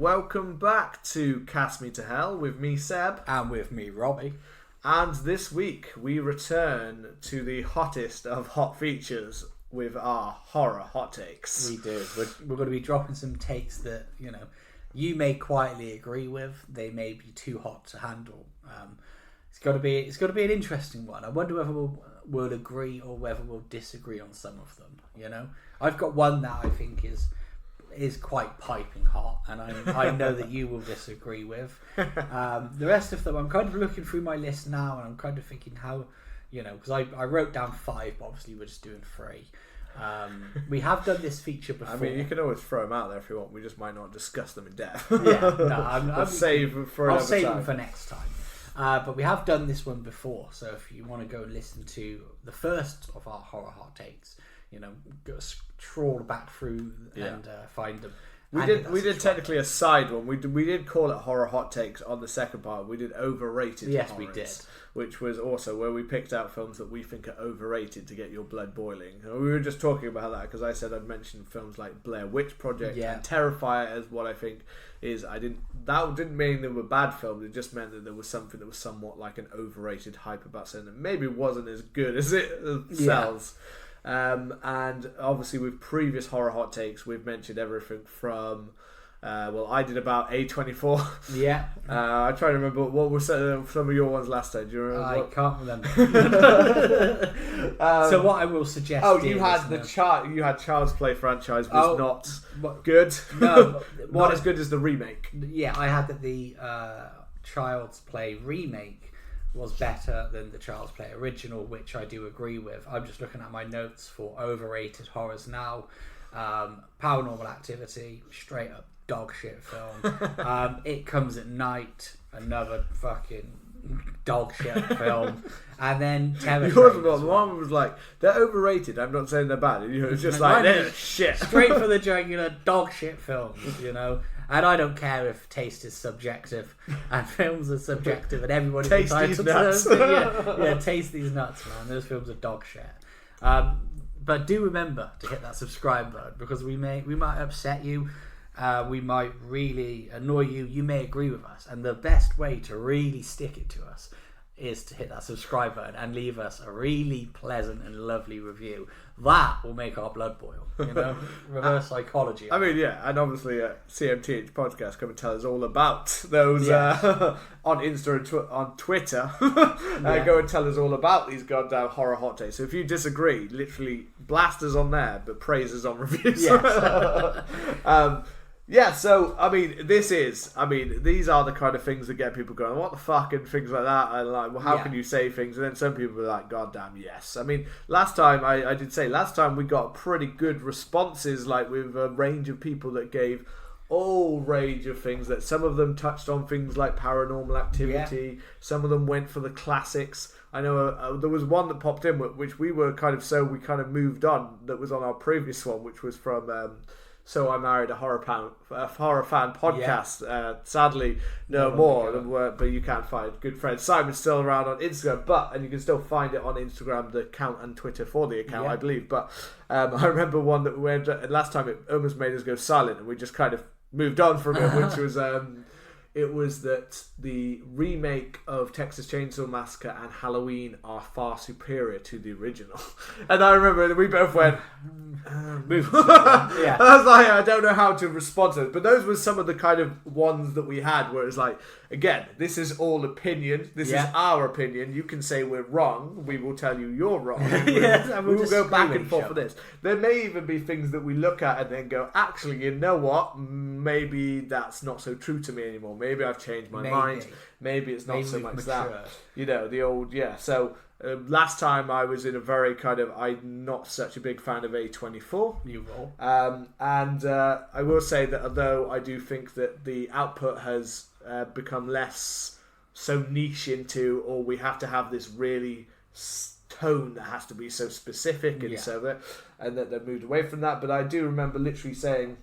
welcome back to Cast Me to Hell with me, Seb. And with me, Robbie. And this week we return to the hottest of hot features with our horror hot takes. We do. We're going to be dropping some takes that, you may quietly agree with. They may be too hot to handle. It's got to be an interesting one. I wonder whether we'll agree or whether we'll disagree on some of them. I've got one that I think is quite piping hot, and I know that you will disagree with. The rest of them, I'm kind of looking through my list now, and I'm kind of thinking how, because I wrote down 5, but obviously we're just doing 3. We have done this feature before. I mean, you can always throw them out there if you want. We just might not discuss them in depth. I'll save them for next time. But we have done this one before, so if you want to go and listen to the first of our horror hot takes, go trawl back through and find them. We did technically a side one. We did call it horror hot takes on the second part. We did overrated. Yes, horrors, we did. Which was also where we picked out films that we think are overrated to get your blood boiling. And we were just talking about that because I said I'd mentioned films like Blair Witch Project and Terrifier as what I think is. That didn't mean they were bad films. It just meant that there was something that was somewhat like an overrated hype about something that maybe wasn't as good as it sells. And obviously with previous horror hot takes, we've mentioned everything from I did about A24. Yeah. I try to remember what were some of your ones last time. Do you remember? I can't remember. So what I will suggest. You had Child's Play franchise was not good. No, not as good as the remake. Yeah, I had that the Child's Play remake was better than the Child's Play original, which I do agree with. I'm just looking at my notes for Overrated Horrors now. Paranormal Activity, straight up dog shit film. It Comes at Night, another fucking dog shit film. And then Terror Train. The one was like, they're overrated. I'm not saying they're bad. It's just like, they're shit. Straight for the jugular dog shit films, And I don't care if taste is subjective, and films are subjective, and everyone is entitled to them. Taste these nuts, man. Those films are dog shit. But do remember to hit that subscribe button, because we might upset you, we might really annoy you. You may agree with us, and the best way to really stick it to us is to hit that subscribe button and leave us a really pleasant and lovely review. That will make our blood boil, reverse psychology. I mean, and obviously CMTH podcast come and tell us all about those on Insta and on Twitter. Go and tell us all about these goddamn horror hot takes. So if you disagree, literally blast us on there, but praise us on reviews. Yes. So I mean, these are the kind of things that get people going, what the fuck, and things like that, and like, well, how can you say things? And then some people are like, god damn, yes. I mean, last time we got pretty good responses, like with a range of people that gave all range of things. That some of them touched on things like Paranormal Activity, some of them went for the classics. I know there was one that popped in which we kind of moved on, that was on our previous one, which was from So I Married a Horror Fan podcast. Sadly, no more. But you can find good friend Simon's still around on Instagram, and you can still find it on Instagram, the account, and Twitter for the account, I believe. But I remember one that went last time. It almost made us go silent, and we just kind of moved on from it, which was it was that the remake of Texas Chainsaw Massacre and Halloween are far superior to the original. And I remember we both went, move. I was like, I don't know how to respond to it. But those were some of the kind of ones that we had where it's like, again, this is all opinion. This is our opinion. You can say we're wrong. We will tell you you're wrong. We will go back and forth for this. There may even be things that we look at and then go, actually, you know what? Maybe that's not so true to me anymore. Maybe I've changed my mind. Maybe it's not so much that. The old, So last time I was in a very kind of, I'm not such a big fan of A24. You will. And I will say that although I do think that the output has become less so niche into, or we have to have this really tone that has to be so specific and and that they've moved away from that. But I do remember literally saying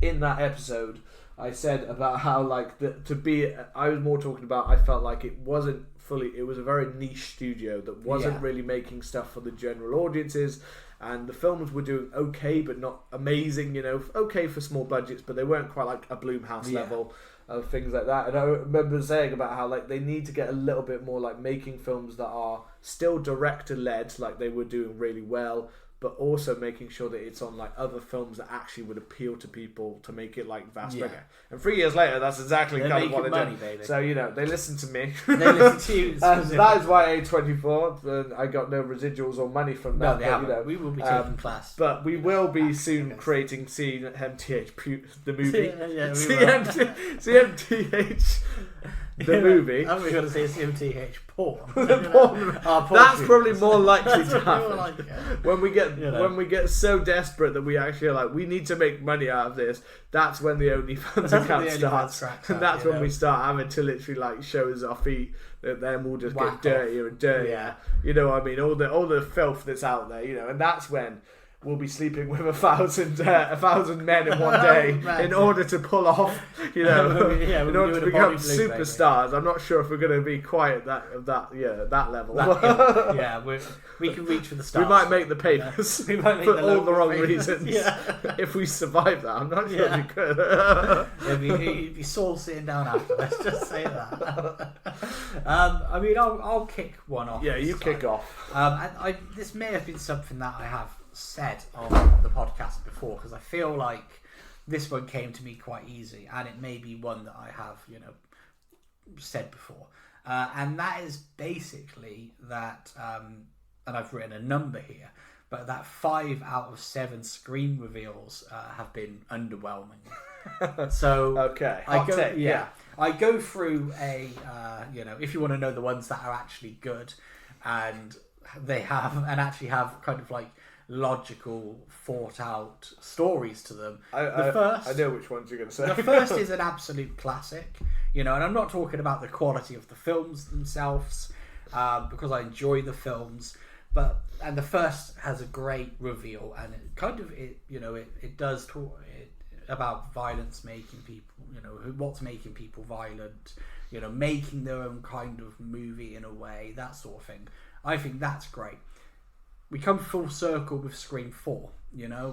in that episode, I said about how I was more talking about, I felt like it was a very niche studio that wasn't really making stuff for the general audiences, and the films were doing okay, but not amazing. Okay for small budgets, but they weren't quite like a Blumhouse level of things like that. And I remember saying about how like they need to get a little bit more like making films that are still director led, like they were doing really well, but also making sure that it's on like other films that actually would appeal to people to make it like vast bigger. And 3 years later, that's exactly kind of what they're doing. Baby. So they listen to me. They listen to you. And that is why A24. I got no residuals or money from that. No, but, we will be taking class. But we will be soon creating CMTH the movie. CMTH. The movie. I'm going to say CMTH porn. That's probably more likely to happen. When we get so desperate that we actually are like, we need to make money out of this. That's when the OnlyFans account starts, and that's when we start having to literally like show us our feet. Then we'll just get dirtier and dirtier. Yeah. You know what I mean? All the filth that's out there. And that's when we'll be sleeping with 1,000 men in one day in order to pull off, in order to become superstars. Baby. I'm not sure if we're going to be quite at that level. We can reach for the stars. We might make the papers we might make for all the wrong reasons. If we survive that, I'm not sure we could. You'd be sore sitting down after. Let's just say that. I'll kick one off. Yeah, you kick off. This may have been something that I have said on the podcast before, because I feel like this one came to me quite easy, and it may be one that I have said before, and that is basically that and I've written a number here, but that 5 out of 7 Scream reveals have been underwhelming. So okay, I go through if you want to know the ones that are actually good, and they actually have kind of like logical, thought out stories to them. I know which ones you're going to say. The first is an absolute classic, and I'm not talking about the quality of the films themselves, because I enjoy the films, and the first has a great reveal, and it kind of it does talk about violence making people, what's making people violent, making their own kind of movie in a way, that sort of thing. I think that's great. We come full circle with Scream 4,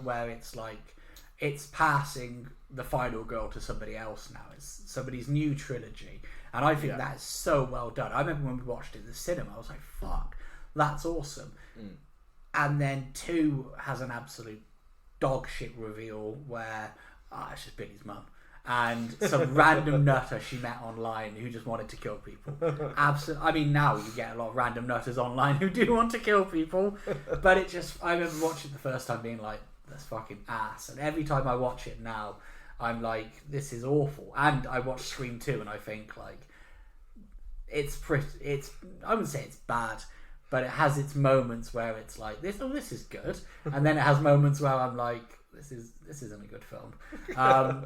where it's like, it's passing the final girl to somebody else now. It's somebody's new trilogy. And I think that is so well done. I remember when we watched it in the cinema, I was like, fuck, that's awesome. And then 2 has an absolute dog shit reveal where, it's just Billy's mum. And some random nutter she met online who just wanted to kill people. Absolutely. I mean, now you get a lot of random nutters online who do want to kill people, but I remember watching it the first time being like, that's fucking ass. And every time I watch it now, I'm like, this is awful. And I watch Scream 2 and I think like, I wouldn't say it's bad, but it has its moments where it's like, this is good. And then it has moments where I'm like, this isn't a good film.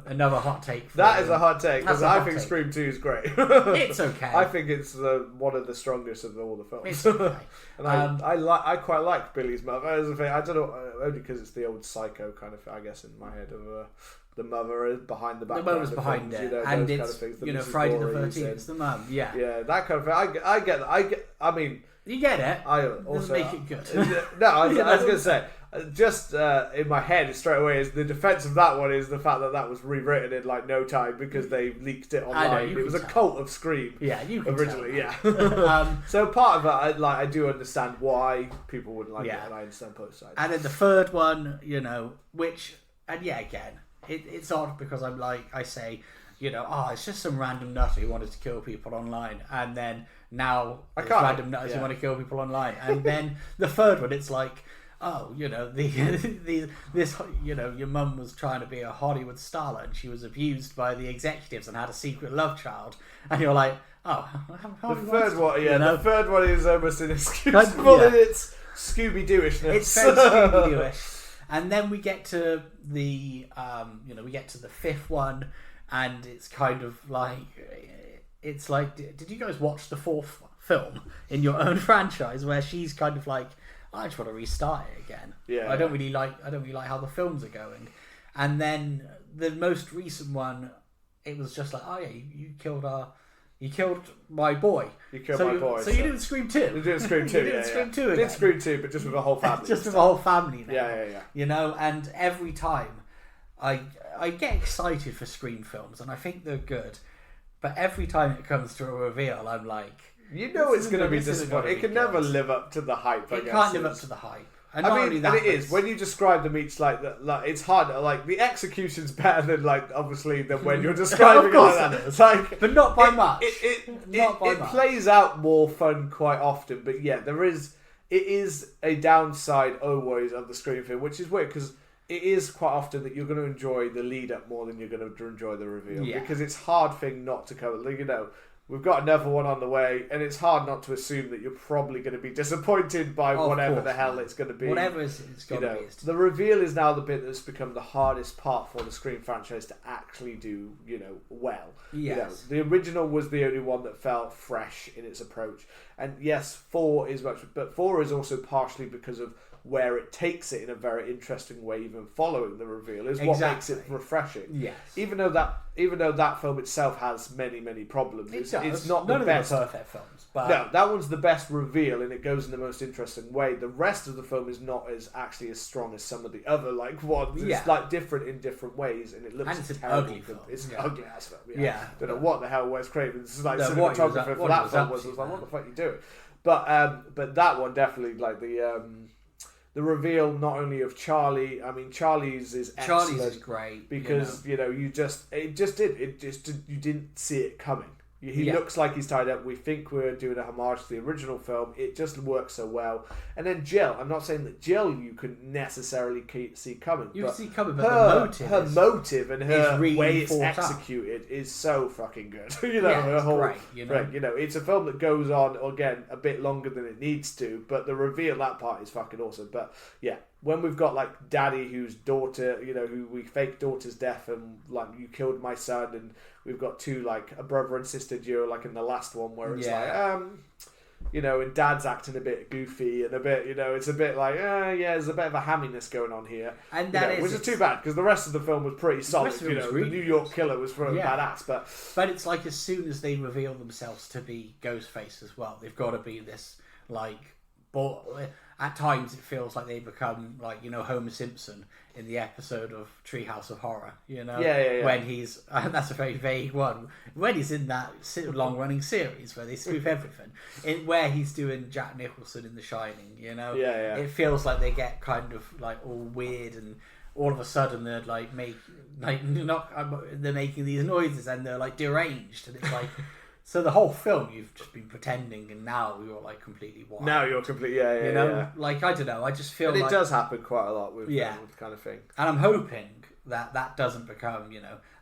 Another hot take. That is a hot take, because I think Scream 2 is great. It's okay. I think it's one of the strongest of all the films. It's okay. And I quite like Billy's mother. I don't know, only because it's the old psycho kind of, I guess, in my head of the mother is behind the background. The mother's behind it, and it's kind of things, Friday the 13th. It's the mum. Yeah, that kind of thing. I get that. I mean, you get it. I also doesn't make it good. No, I was going to say. Just in my head straight away is the defense of that one is the fact that was rewritten in like no time because they leaked it online. It was a cult of Scream. Yeah, you can originally. Yeah. So part of it, I do understand why people wouldn't like it, and I understand both sides. And then the third one, again, it's odd because I say, it's just some random nutter who wanted to kill people online, and then now there's random nutters who want to kill people online, and then the third one, it's like, your mum was trying to be a Hollywood starlet and she was abused by the executives and had a secret love child, and you're like, the third one is almost inexcusable in its Scooby-Dooishness. It's very Scooby-Dooish. And then we get to the fifth one, and it's kind of like, it's like, did you guys watch the fourth film in your own franchise where she's kind of like, I just want to restart it again. Yeah. I don't really like how the films are going. And then the most recent one, it was just like, you killed our You killed my boy. You killed my boy. So you didn't Scream 2. You didn't Scream 2, you didn't Scream 2 again. Did Scream 2, but just with a whole family. Just with a whole family now. Yeah. You know, and every time I get excited for Scream films, and I think they're good, but every time it comes to a reveal, I'm like... You know it's going to be disappointing. It can never live up to the hype, I guess. It can't live up to the hype. And and it is when you describe them each like that. Like it's hard. Like the execution's better than obviously than when you're describing it like that. It like, but not by much. It plays out more fun quite often. But yeah, it is a downside always of the Scream film, which is weird because it is quite often that you're going to enjoy the lead up more than you're going to enjoy the reveal because it's a hard thing not to cover. Like, you know. We've got another one on the way, and it's hard not to assume that you're probably going to be disappointed by whatever the hell it's going to be. Whatever it's going to be. The reveal is now the bit that's become the hardest part for the Scream franchise to actually do, well. Yes. The original was the only one that felt fresh in its approach. And yes, 4 is much, but 4 is also partially because of where it takes it in a very interesting way, even following the reveal, is what makes it refreshing. Yes. Even though that film itself has many problems, it's not None the best. Of them are perfect films, but no, that one's the best reveal, and it goes in the most interesting way. The rest of the film is not as strong as some of the other ones. It's different in different ways, and it looks terrible. Ugly film. It's an ugly ass film. Yeah. Don't know what the hell Wes Craven's cinematographer for that film was. I was like, what the fuck are you doing? But that one definitely the reveal not only of Charlie. I mean, Charlie's is excellent. Charlie's is great because you didn't see it coming. He looks like he's tied up. We think we're doing a homage to the original film. It just works so well. And then Jill. I'm not saying that Jill you could necessarily see coming. You can see coming, but her motive and her really way it's executed is so fucking good. Her whole great. It's a film that goes on again a bit longer than it needs to, but the reveal that part is fucking awesome. But yeah. When we've got Daddy, whose daughter, who we fake daughter's death, and you killed my son, and we've got two a brother and sister duo in the last one where it's and Dad's acting a bit goofy and a bit, it's a bit there's a bit of a hamminess going on here, and which is too bad because the rest of the film was pretty solid. The New York Killer was badass, but it's as soon as they reveal themselves to be Ghostface as well, they've got to be this at times it feels like they become Homer Simpson in the episode of Treehouse of Horror, when he's that's a very vague one, when he's in that long running series where they spoof everything, where he's doing Jack Nicholson in The Shining, it feels like they get kind of all weird, and all of a sudden they're they're making these noises and they're deranged, and it's so the whole film you've just been pretending, and now you're completely wild. Now you're completely I don't know. I just feel it does happen quite a lot with kind of thing. And I'm hoping that doesn't become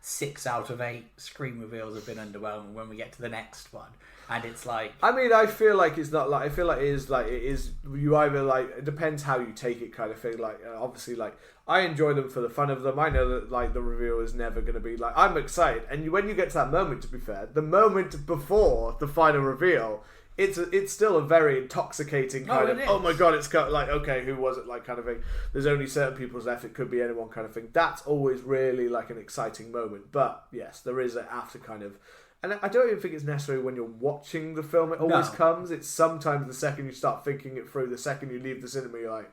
6 out of 8 Scream reveals have been underwhelming when we get to the next one, and it's I feel like it's not I feel like it is you either it depends how you take it kind of thing. Obviously I enjoy them for the fun of them. I know that the reveal is never going to be I'm excited, and when you get to that moment, to be fair, the moment before the final reveal, it's still a very intoxicating kind of oh my god, it's got okay, who was it kind of thing. There's only certain people's left, it could be anyone kind of thing. That's always really an exciting moment. But yes, there is an after kind of. And I don't even think it's necessarily when you're watching the film it always comes. It's sometimes the second you start thinking it through, the second you leave the cinema, you're like,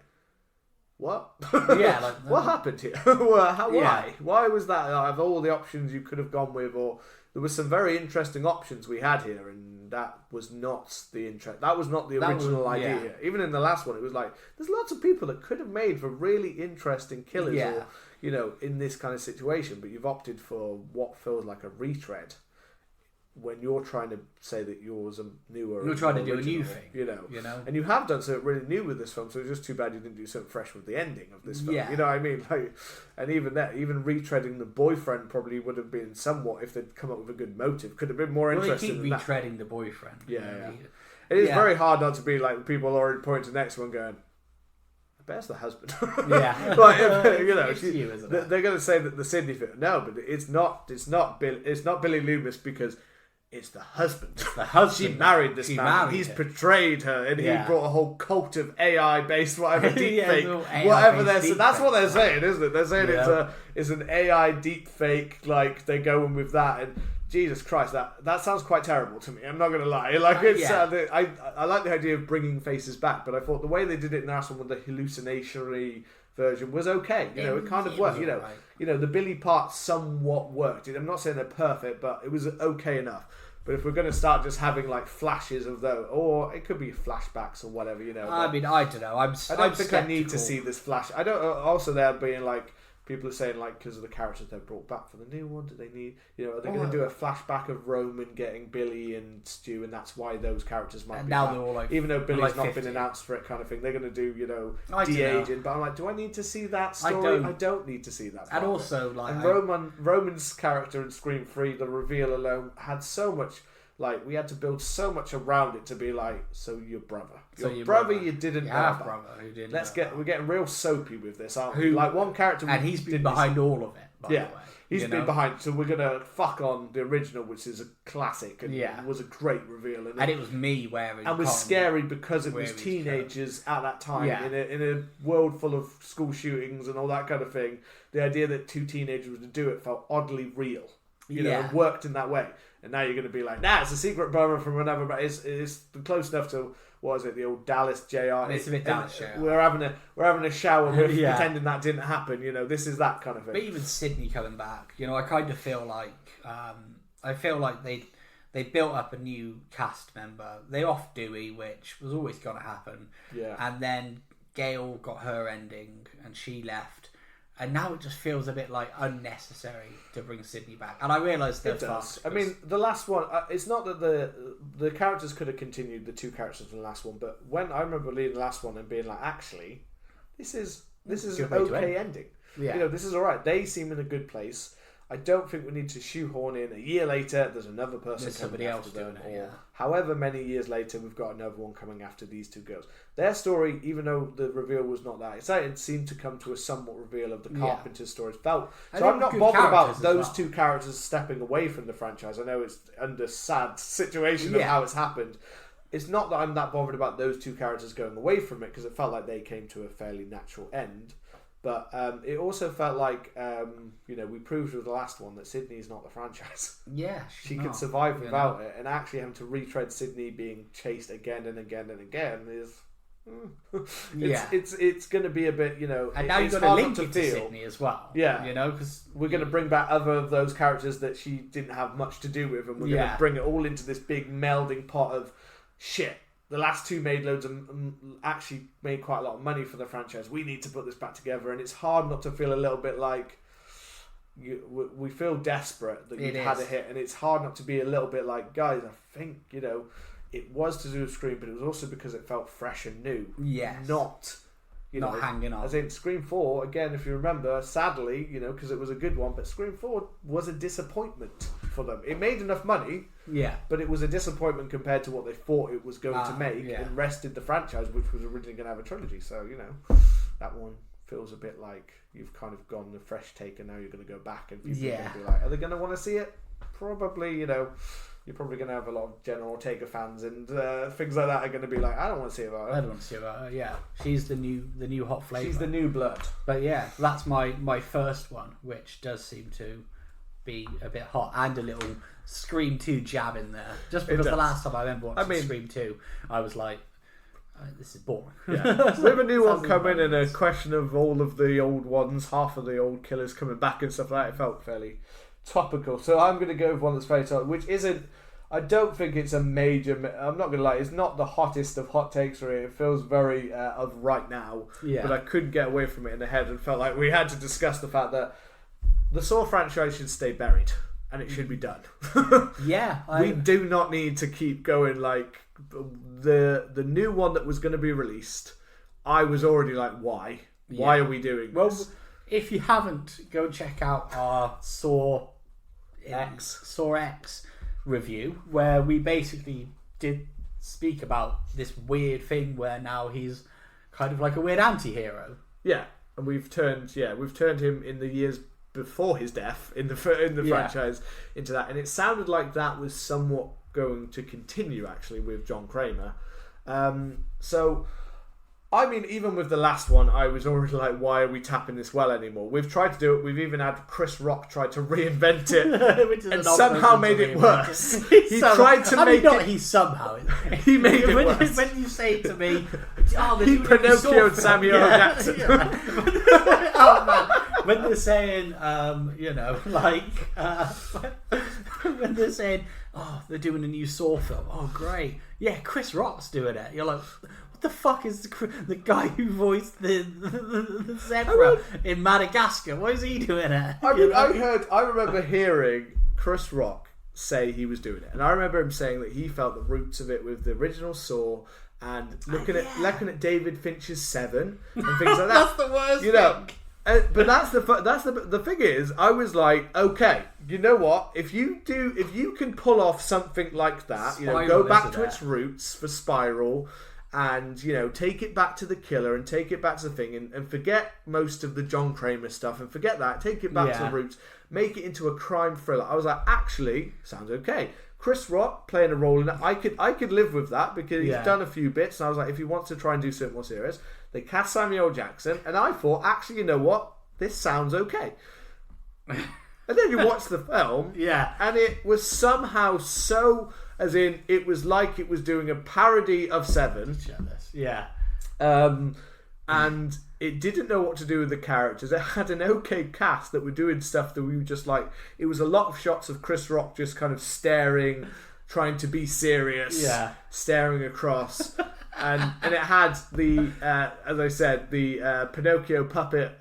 what? Yeah, what happened here? Why? Why was that? Of all the options you could have gone with, or there was some very interesting options we had here, and that was not the That was not the original idea. Yeah. Even in the last one, it was there's lots of people that could have made for really interesting killers, or in this kind of situation, but you've opted for what feels like a retread. When you're trying to say that yours are newer, you're trying to do a new thing, and you have done something really new with this film. So it's just too bad you didn't do something fresh with the ending of this film. You know what I mean? And even retreading the boyfriend probably would have been somewhat, if they'd come up with a good motive, could have been more interesting. They keep retreading the boyfriend. Yeah. It is very hard not to be people already pointing to the next one, going, I bet it's the husband. Yeah, they're going to say that the Sydney film. No, but it's not. It's not Billy Loomis because. It's the husband. She married this man. He's portrayed her, and he brought a whole cult of AI-based whatever deepfake, whatever they're saying. That's what they're saying, isn't it? They're saying it's an AI deepfake. They're going with that, and Jesus Christ, that sounds quite terrible to me. I'm not going to lie. Like it's, I like the idea of bringing faces back, but I thought the way they did it in the last one with the hallucinatory version was okay. It kind of worked. The Billy part somewhat worked. I'm not saying they're perfect, but it was okay enough. But if we're going to start just having like flashes of those, or it could be flashbacks or whatever, I mean, I don't know. I don't think I need to see this flash. I don't. Also, there being like. People are saying, like, because of the characters they've brought back for the new one, do they need, are they going to do a flashback of Roman getting Billy and Stu, and that's why those characters might be now back? They're all like, even though Billy's not 50. been announced for it, kind of thing. They're going to do, de-aging. But I'm like, do I need to see that story? I don't need to see that. And also, like, and Roman's character in Scream 3, the reveal alone had so much. Like, we had to build so much around it to be like, so your brother. Your brother you didn't know about. Brother who didn't We're getting real soapy with this, aren't we? Like, one character... And he's been behind all of it, by the way. He's been behind, so we're going to fuck on the original, which is a classic, and it was a great reveal. And it was me wearing... And was scary because it was teenagers at that time, in a world full of school shootings and all that kind of thing. The idea that two teenagers were to do it felt oddly real. It worked in that way. And now you're going to be like, it's a secret brother from another, but it's close enough to, what is it, the old Dallas JR. It's a bit Dallas JR. We're having a shower with pretending that didn't happen. This is that kind of thing. But even Sydney coming back, I kind of feel like they built up a new cast member. They off Dewey, which was always going to happen. Yeah. And then Gail got her ending, and she left. And now it just feels a bit like unnecessary to bring Sydney back. And I realise that it does. I mean, the last one, it's not that the characters could have continued, the two characters from the last one, but when I remember reading the last one and being like, actually, this is an okay ending. Yeah. This is alright. They seem in a good place. I don't think we need to shoehorn in a year later, there's another person coming after them. Or however many years later, we've got another one coming after these two girls. Their story, even though the reveal was not that exciting, seemed to come to a somewhat reveal of the Carpenter's stories. So I'm not bothered about those two characters stepping away from the franchise. I know it's under sad situation of how it's happened. It's not that I'm that bothered about those two characters going away from it, because it felt like they came to a fairly natural end. But it also felt like, we proved with the last one that Sydney is not the franchise. Yeah, she could survive without it, and actually having to retread Sydney being chased again and again and again is... it's going to be a bit, And now you've got to link it to Sydney as well. Yeah. Because we're going to bring back other of those characters that she didn't have much to do with, and we're going to bring it all into this big melding pot of shit. The last two made loads of actually made quite a lot of money for the franchise. We need to put this back together, and it's hard not to feel a little bit like we feel desperate that you've had a hit, and it's hard not to be a little bit like, guys, I think it was to do with Scream, but it was also because it felt fresh and new. Yes, not hanging on. As in Scream 4, again, if you remember, sadly, because it was a good one, but Scream 4 was a disappointment for them. It made enough money, but it was a disappointment compared to what they thought it was going to make, and rested the franchise, which was originally going to have a trilogy. So, that one feels a bit like you've kind of gone the fresh take, and now you're going to go back, and people are going to be like, are they going to want to see it? Probably, you're probably going to have a lot of Jenna Ortega fans and things like that are going to be like, I don't want to see about her. I don't want to see about her. Yeah, she's the new hot flavour. She's the new blood. But that's my first one, which does seem to be a bit hot, and a little Scream 2 jab in there. Just because the last time I remember watching Scream 2, I was like, this is boring. Yeah. With a new one coming and a question of all of the old ones, half of the old killers coming back and stuff like that, it felt fairly topical. So I'm going to go with one that's very topical, which isn't, I don't think it's a major, I'm not going to lie, it's not the hottest of hot takes really. It feels very of right now, but I couldn't get away from it in the head and felt like we had to discuss the fact that the Saw franchise should stay buried and it should be done. We do not need to keep going. Like the new one that was going to be released, I was already like, why are we doing this? If you haven't, go check out our Saw X review, where we basically did speak about this weird thing where now he's kind of like a weird anti-hero. Yeah, and we've turned him in the years before his death in the franchise into that, and it sounded like that was somewhat going to continue actually with John Kramer. So I mean, even with the last one, I was already like, why are we tapping this well anymore? We've tried to do it. We've even had Chris Rock try to reinvent it and somehow made it worse. He tried to make it... He somehow... He made it worse. When you say to me... He Pinocchio'd Samuel Jackson. Oh, man. When they're saying, when they're saying, oh, they're doing a new Saw film. Oh, great. Yeah, Chris Rock's doing it. You're like... the fuck is the guy who voiced the zebra in Madagascar? What is he doing it? I remember hearing Chris Rock say he was doing it, and I remember him saying that he felt the roots of it with the original Saw and looking at David Fincher's Seven and things like that. That's the worst thing. But that's the thing is, I was like, okay, you know what? If you can pull off something like that, go back to its roots for Spiral. And, take it back to the killer and take it back to the thing and forget most of the John Kramer stuff and forget that. Take it back to the roots. Make it into a crime thriller. I was like, actually, sounds okay. Chris Rock playing a role in it. I could live with that because he's done a few bits. And I was like, if he wants to try and do something more serious, they cast Samuel Jackson. And I thought, actually, you know what? This sounds okay. And then you watch the film. And it was somehow so... As in, it was like it was doing a parody of Seven. And it didn't know what to do with the characters. It had an okay cast that were doing stuff that we were just like... It was a lot of shots of Chris Rock just kind of staring, trying to be serious, staring across. And it had the, as I said, the Pinocchio puppet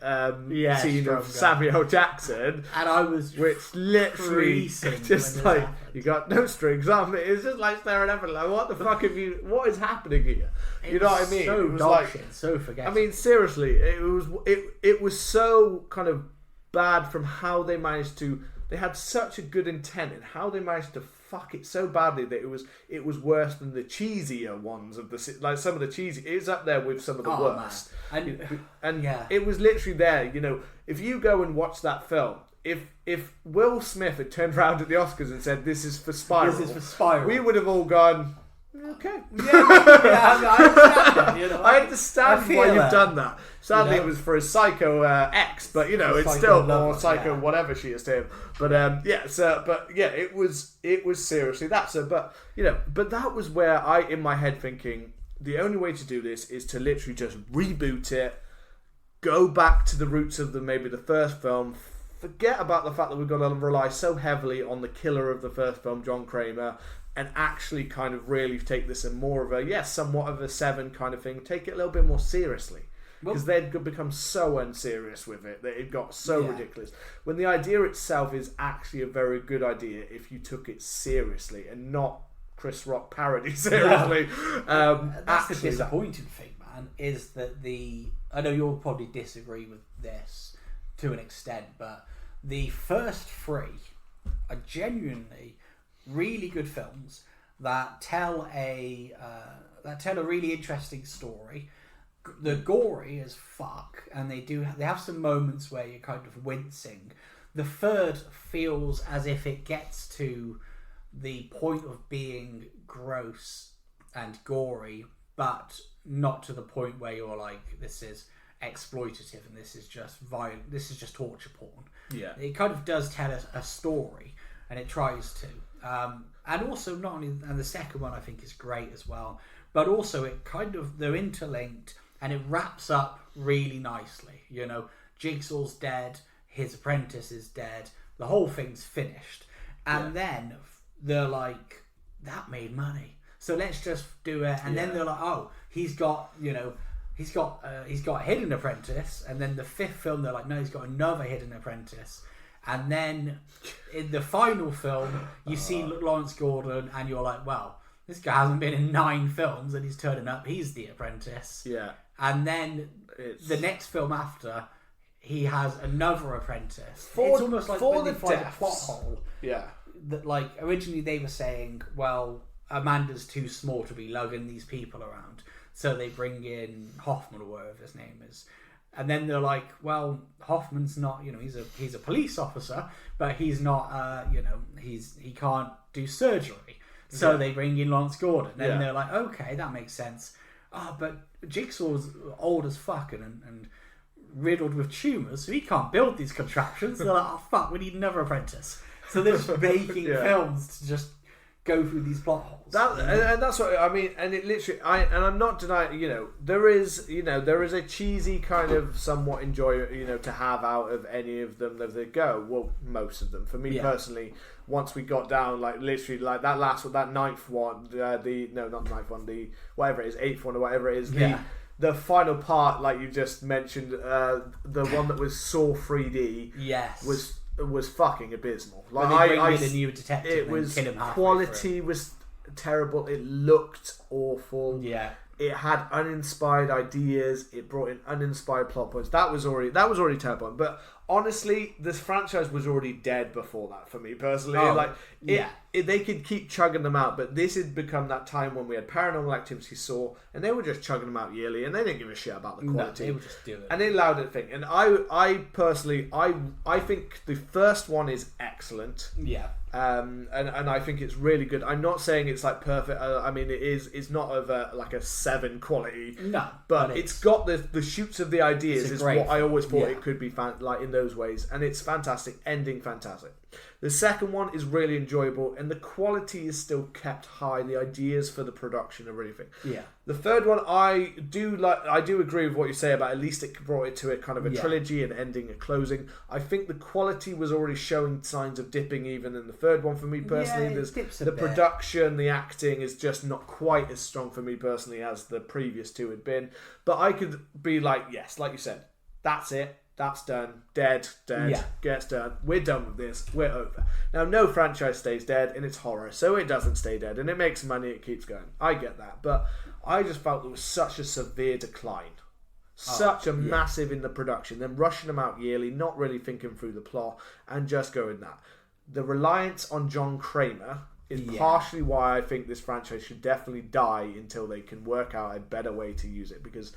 scene of Samuel Jackson. And I was which literally just like, you got no strings on. It's just like staring at it like, what the fuck what is happening here? You know what I mean? So it was like, so forgettable. I mean, seriously, it was so kind of bad from how they managed to... They had such a good intent in how they managed to fuck it so badly that it was worse than the cheesier ones of the... Like some of the cheesy... It was up there with some of the worst. And it was literally there, if you go and watch that film, if Will Smith had turned around at the Oscars and said, this is for Spiral, we would have all gone... Okay. I understand why you've done that. Sadly, it was for his Psycho X, but it's still more Psycho whatever she is to him. But it was seriously that. So, but that was where I, in my head, thinking the only way to do this is to literally just reboot it, go back to the roots of maybe the first film. Forget about the fact that we're going to rely so heavily on the killer of the first film, John Kramer, and actually kind of really take this in more of a, somewhat of a Seven kind of thing. Take it a little bit more seriously. Because they'd become so unserious with it that it got so ridiculous. When the idea itself is actually a very good idea if you took it seriously and not Chris Rock parody seriously. That's the disappointing thing, man, is that I know you'll probably disagree with this to an extent, but the first three are genuinely really good films that tell a really interesting story. They're gory as fuck, and they have some moments where you're kind of wincing. The third feels as if it gets to the point of being gross and gory, but not to the point where you're like, this is exploitative and this is just violent, this is just torture porn. It kind of does tell us a story, and it tries to. And also, not only, and the second one I think is great as well, but also it kind of, they're interlinked and it wraps up really nicely. Jigsaw's dead, his apprentice is dead, the whole thing's finished, and then they're like, that made money, so let's just do it. And then they're like, oh, he's got a hidden apprentice, and then the fifth film they're like, no, he's got another hidden apprentice. And then in the final film, you see Lawrence Gordon, and you're like, well, this guy hasn't been in 9 films, and he's turning up. He's the apprentice. And then the next film after, he has another apprentice. It's almost like when they find a plot hole. That, like, originally they were saying, well, Amanda's too small to be lugging these people around, so they bring in Hoffman or whatever his name is. And then they're like, well, Hoffman's not, he's a police officer, but he's not, he can't do surgery. So they bring in Lawrence Gordon. And they're like, okay, that makes sense. but Jigsaw's old as fuck and riddled with tumours, so he can't build these contraptions. They're like, oh fuck, we need another apprentice. So they're just making films to just go through these plot holes. And that's what I mean. And it literally, I'm not denying. There is a cheesy kind of somewhat enjoyment, to have out of any of them as they go. Well, most of them. For me personally, once we got down, like literally, like that ninth one, not the ninth one, the whatever it is, eighth one or whatever it is, the final part, like you just mentioned, the one that was Saw 3D, was fucking abysmal. Like I the new detective. It was quality was terrible. It looked awful. Yeah. It had uninspired ideas. It brought in uninspired plot points. That was already terrible. But honestly, this franchise was already dead before that for me personally. They could keep chugging them out, but this had become that time when we had Paranormal Activity Saw, and they were just chugging them out yearly, and they didn't give a shit about the quality. No, they were just doing it. And they allowed it to think. And I personally, I think the first one is excellent. Yeah. And I think it's really good. I'm not saying it's like perfect. I mean, it's not of a 7 quality. No, but it's got the shoots of the ideas. Is what film. I always thought it could be like in those ways, and it's fantastic. Ending fantastic. The second one is really enjoyable, and the quality is still kept high. The ideas for the production and everything. Yeah. The third one, I do agree with what you say about at least it brought it to a kind of a trilogy and ending and closing. I think the quality was already showing signs of dipping even in the third one for me personally. The production, the acting is just not quite as strong for me personally as the previous two had been. But I could be like, yes, like you said, that's it. That's done. Dead. Gets done. We're done with this. We're over. Now, no franchise stays dead, and it's horror, so it doesn't stay dead, and it makes money, it keeps going. I get that, but I just felt there was such a severe decline. Such a massive in the production, then rushing them out yearly, not really thinking through the plot, and just going that. The reliance on John Kramer is partially why I think this franchise should definitely die until they can work out a better way to use it, because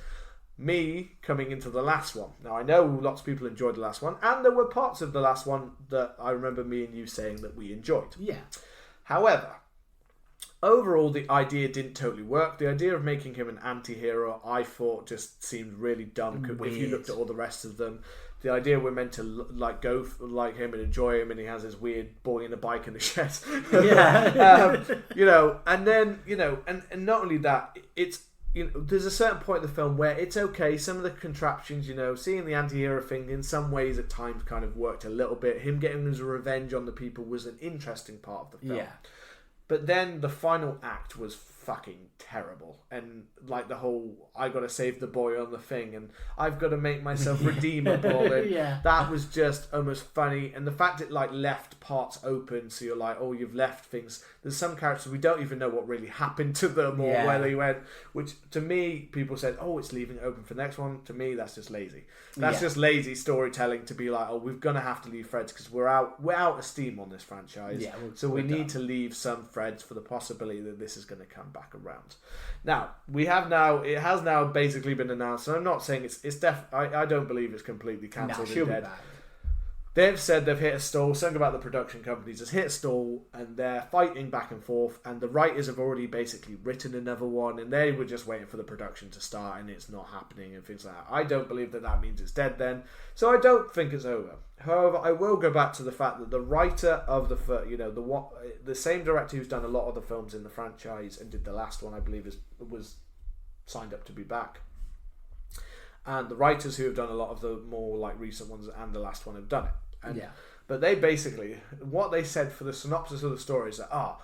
me coming into the last one. Now, I know lots of people enjoyed the last one, and there were parts of the last one that I remember me and you saying that we enjoyed. Yeah. However, overall, the idea didn't totally work. The idea of making him an anti-hero, I thought, just seemed really dumb. If you looked at all the rest of them, the idea we're meant to go like him and enjoy him, and he has his weird boy in a bike in the shed. And then and not only that, it's. There's a certain point in the film where it's okay. Some of the contraptions, seeing the anti-hero thing in some ways at times kind of worked a little bit. Him getting his revenge on the people was an interesting part of the film. Yeah. But then the final act was fucking terrible. And like the whole, I gotta save the boy on the thing, and I've got to make myself redeemable. And that was just almost funny. And the fact it left parts open, so you're like, oh, you've left things. There's some characters we don't even know what really happened to them or where they went. Which to me, people said, oh, it's leaving it open for the next one. To me, that's just lazy. That's just lazy storytelling to be like, oh, we're gonna have to leave threads because we're out of steam on this franchise. Yeah, so we need to leave some threads for the possibility that this is going to come back around. Now it has now basically been announced, and I'm not saying it's I don't believe it's completely cancelled and dead. They've said they've hit a stall. Something about the production companies has hit a stall, and they're fighting back and forth, and the writers have already basically written another one, and they were just waiting for the production to start, and it's not happening and things like that. I don't believe that means it's dead then, so I don't think it's over. However, I will go back to the fact that the writer of the same director who's done a lot of the films in the franchise and did the last one, I believe, was signed up to be back. And the writers who have done a lot of the more recent ones and the last one have done it. But they basically, what they said for the synopsis of the story is that,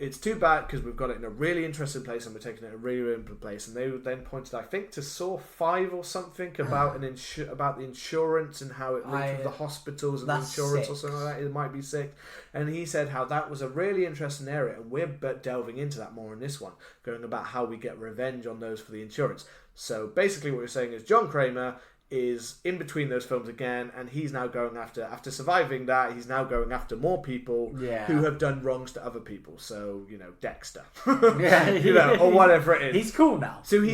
it's too bad because we've got it in a really interesting place and we're taking it in a really, really interesting place. And they then pointed, I think, to Saw 5 or something about about the insurance and how it linked with the hospitals and the insurance or something like that. It might be 6. And he said how that was a really interesting area, and we're delving into that more in this one, going about how we get revenge on those for the insurance. So basically what you're saying is John Kramer is in between those films again, and he's now going after surviving that, he's now going after more people who have done wrongs to other people. So, Dexter. Or whatever it is. He's cool now. So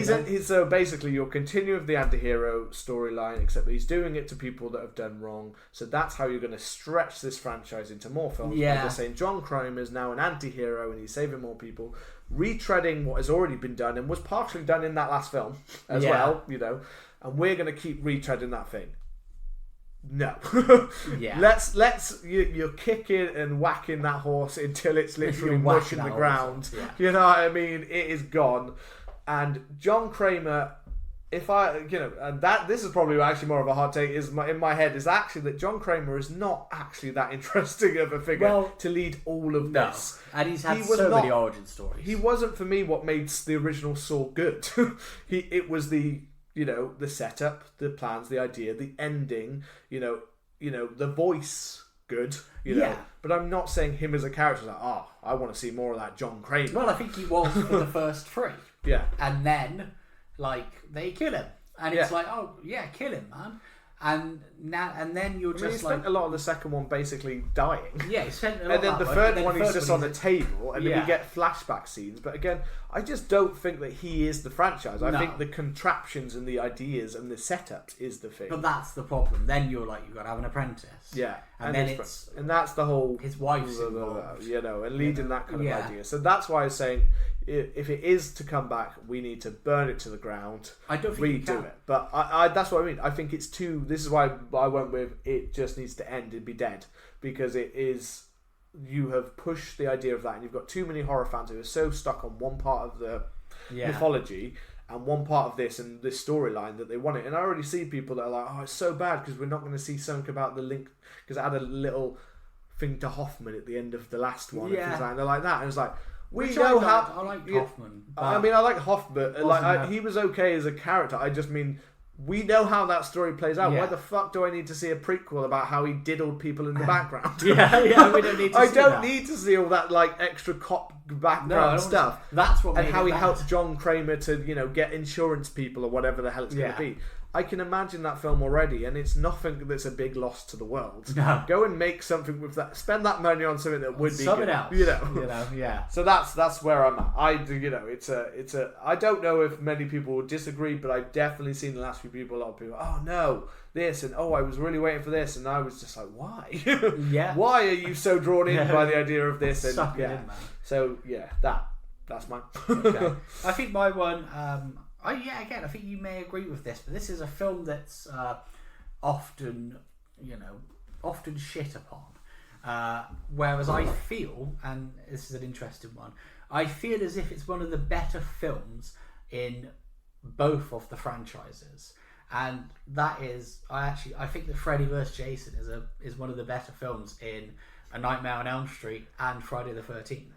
so basically you're continuing with the anti-hero storyline, except that he's doing it to people that have done wrong. So that's how you're going to stretch this franchise into more films. Yeah. They're saying John Kramer is now an anti-hero and he's saving more people, retreading what has already been done and was partially done in that last film as well, and we're going to keep retreading that thing. No. You're kicking and whacking that horse until it's literally mushing the ground. Yeah. You know what I mean? It is gone. And John Kramer, this is probably actually more of a hot take in my head, is actually that John Kramer is not actually that interesting of a figure to lead all of this. And he's had many origin stories. He wasn't, for me, what made the original Saw good. It was the setup, the plans, the idea, the ending, the voice good, But I'm not saying him as a character I want to see more of that John Kramer. Well, I think he was for the first 3. Yeah. And then, they kill him. And it's kill him, man. And then you're just he spent a lot of the second one basically dying. Yeah, he spent a lot. And then the third one, he's just on the table, and then we get flashback scenes. But again, I just don't think that he is the franchise. I think the contraptions and the ideas and the setups is the thing. But that's the problem. Then you've got to have an apprentice. Yeah, and then and that's the whole his wife's involved, and leading that kind of idea. So that's why I was saying, if it is to come back, we need to burn it to the ground. I don't think redo it. But I that's what I mean. I think it's too. This is why I went with it. Just needs to end and be dead, because it is. You have pushed the idea of that, and you've got too many horror fans who are so stuck on one part of the mythology and one part of this and this storyline that they want it. And I already see people that are like, "Oh, it's so bad because we're not going to see something about the link." Because I had a little thing to Hoffman at the end of the last one, and things like, they're like that, and it's like. I like Hoffman. I mean, I like Hoffman. He was okay as a character. I just mean, we know how that story plays out. Why the fuck do I need to see a prequel about how he diddled people in the background? we don't need to I don't need to see all that extra cop background stuff. That's what. And how he helped John Kramer to get insurance people or whatever the hell it's going to be. I can imagine that film already, and it's nothing that's a big loss to the world. No. Go and make something with that. Spend that money on something that would be something good. else. So that's where I'm at. It's a. I don't know if many people would disagree, but I've definitely seen the last few people. A lot of people. Oh no, this and I was really waiting for this, and I was just like, why? Why are you so drawn in by the idea of this? And suck it in, man. So that's mine. Okay. I think my one. I think you may agree with this, but this is a film that's often shit upon. Whereas I feel, and this is an interesting one, I feel as if it's one of the better films in both of the franchises, and that is, I think that Freddy vs. Jason is one of the better films in A Nightmare on Elm Street and Friday the 13th.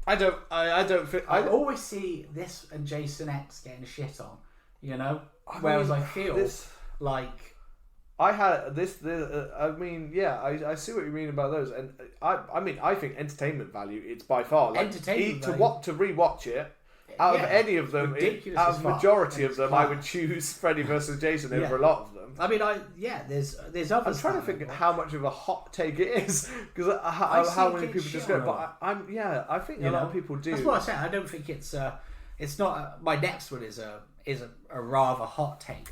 I don't think I always see this and Jason X getting shit on, whereas I feel like I had this. I see what you mean about those, and I think entertainment value. It's by far to rewatch it. Out of any of them, out of the majority of them, I would choose Freddy vs. Jason over a lot of them. I mean, there's others. I'm trying to think how much of a hot take it is, because how many people just go. But I think a lot of people do. That's what I said. I don't think it's not. My next one is a rather hot take.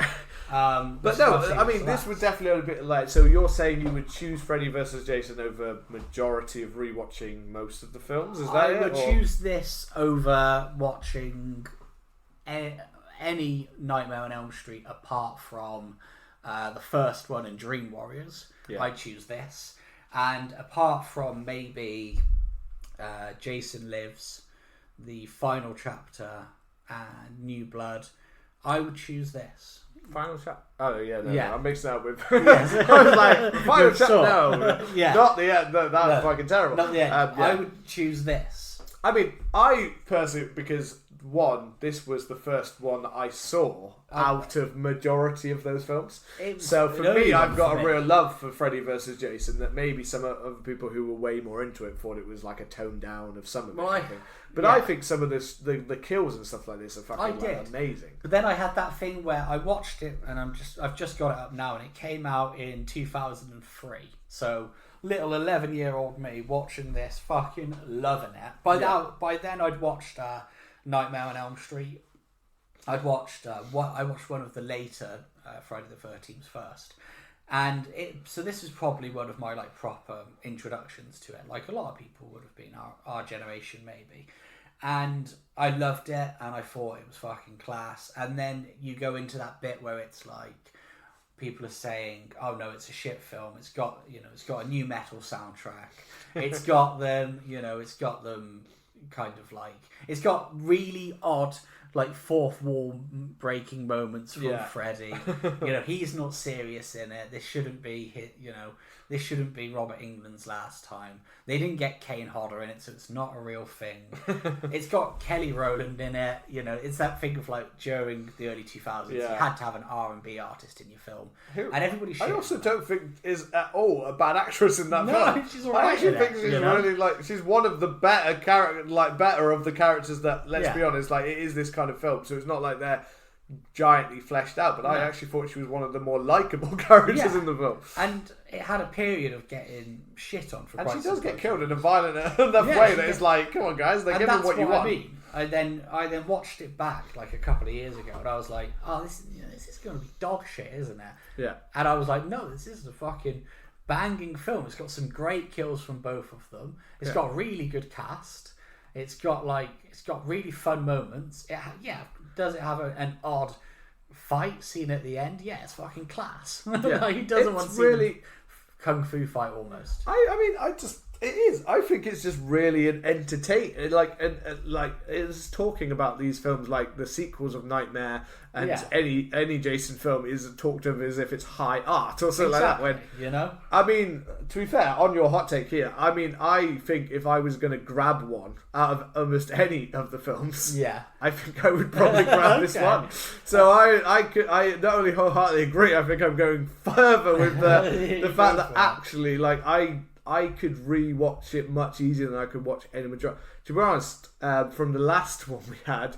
But no, I mean, this would definitely be like. So you're saying you would choose Freddy vs. Jason over majority of rewatching most of the films? Is that I would choose this over watching any Nightmare on Elm Street apart from the first one and Dream Warriors. I'd choose this, and apart from maybe Jason Lives, the final chapter, and New Blood, I would choose this. Final chapter? Oh no, I'm mixing up with. I was like, final chapter? No, not the end. That was fucking terrible. Not the end. I would choose this. I mean, I personally, because this was the first one that I saw out of majority of those films. So for me, I've got a real love for Freddy vs. Jason that maybe some other people who were way more into it thought it was like a tone down of some of it. But I think some of this, the kills and stuff like this are fucking amazing. But then I had that thing where I watched it, and I've just got it up now, and it came out in 2003. So little 11-year-old me watching this, fucking loving it. By then I'd watched Nightmare on Elm Street. I watched one of the later Friday the 13th first. And so this is probably one of my like proper introductions to it, like a lot of people would have been, our generation maybe. And I loved it, and I thought it was fucking class. And then you go into that bit where it's like people are saying, "Oh no, it's a shit film. It's got a new metal soundtrack. It's got them kind of like, it's got really odd like fourth wall breaking moments from Freddy. He's not serious in it. This shouldn't be this shouldn't be Robert Englund's last time. They didn't get Kane Hodder in it, so it's not a real thing. It's got Kelly Rowland in it. It's that thing of like during the early 2000s, you had to have an R&B artist in your film, and everybody. I also don't think is at all a bad actress in that film. No, she's alright. I actually think she's really like, she's one of the better of the characters that. Let's be honest, like it is this kind of film, so it's not like they're giantly fleshed out, but I actually thought she was one of the more likeable characters in the film. And it had a period of getting shit on for quite some time. And she does get killed in a violent enough way that it's like, come on guys, they're giving what you want. I mean. I then watched it back like a couple of years ago, and I was like, oh, this is going to be dog shit, isn't it? Yeah. And I was like, no, this is a fucking banging film. It's got some great kills from both of them. It's got a really good cast. It's got really fun moments. Does it have an odd fight scene at the end? Yeah, it's fucking class. He doesn't want to see kung fu fight almost. It is. I think it's just really an entertaining. Like it's talking about these films like the sequels of Nightmare and any Jason film is talked of as if it's high art or something like that. When to be fair, on your hot take here, I think if I was going to grab one out of almost any of the films, I think I would probably grab this one. So I not only wholeheartedly agree, I think I'm going further with the fact that actually I could re-watch it much easier than I could watch any majority. To be honest, from the last one we had,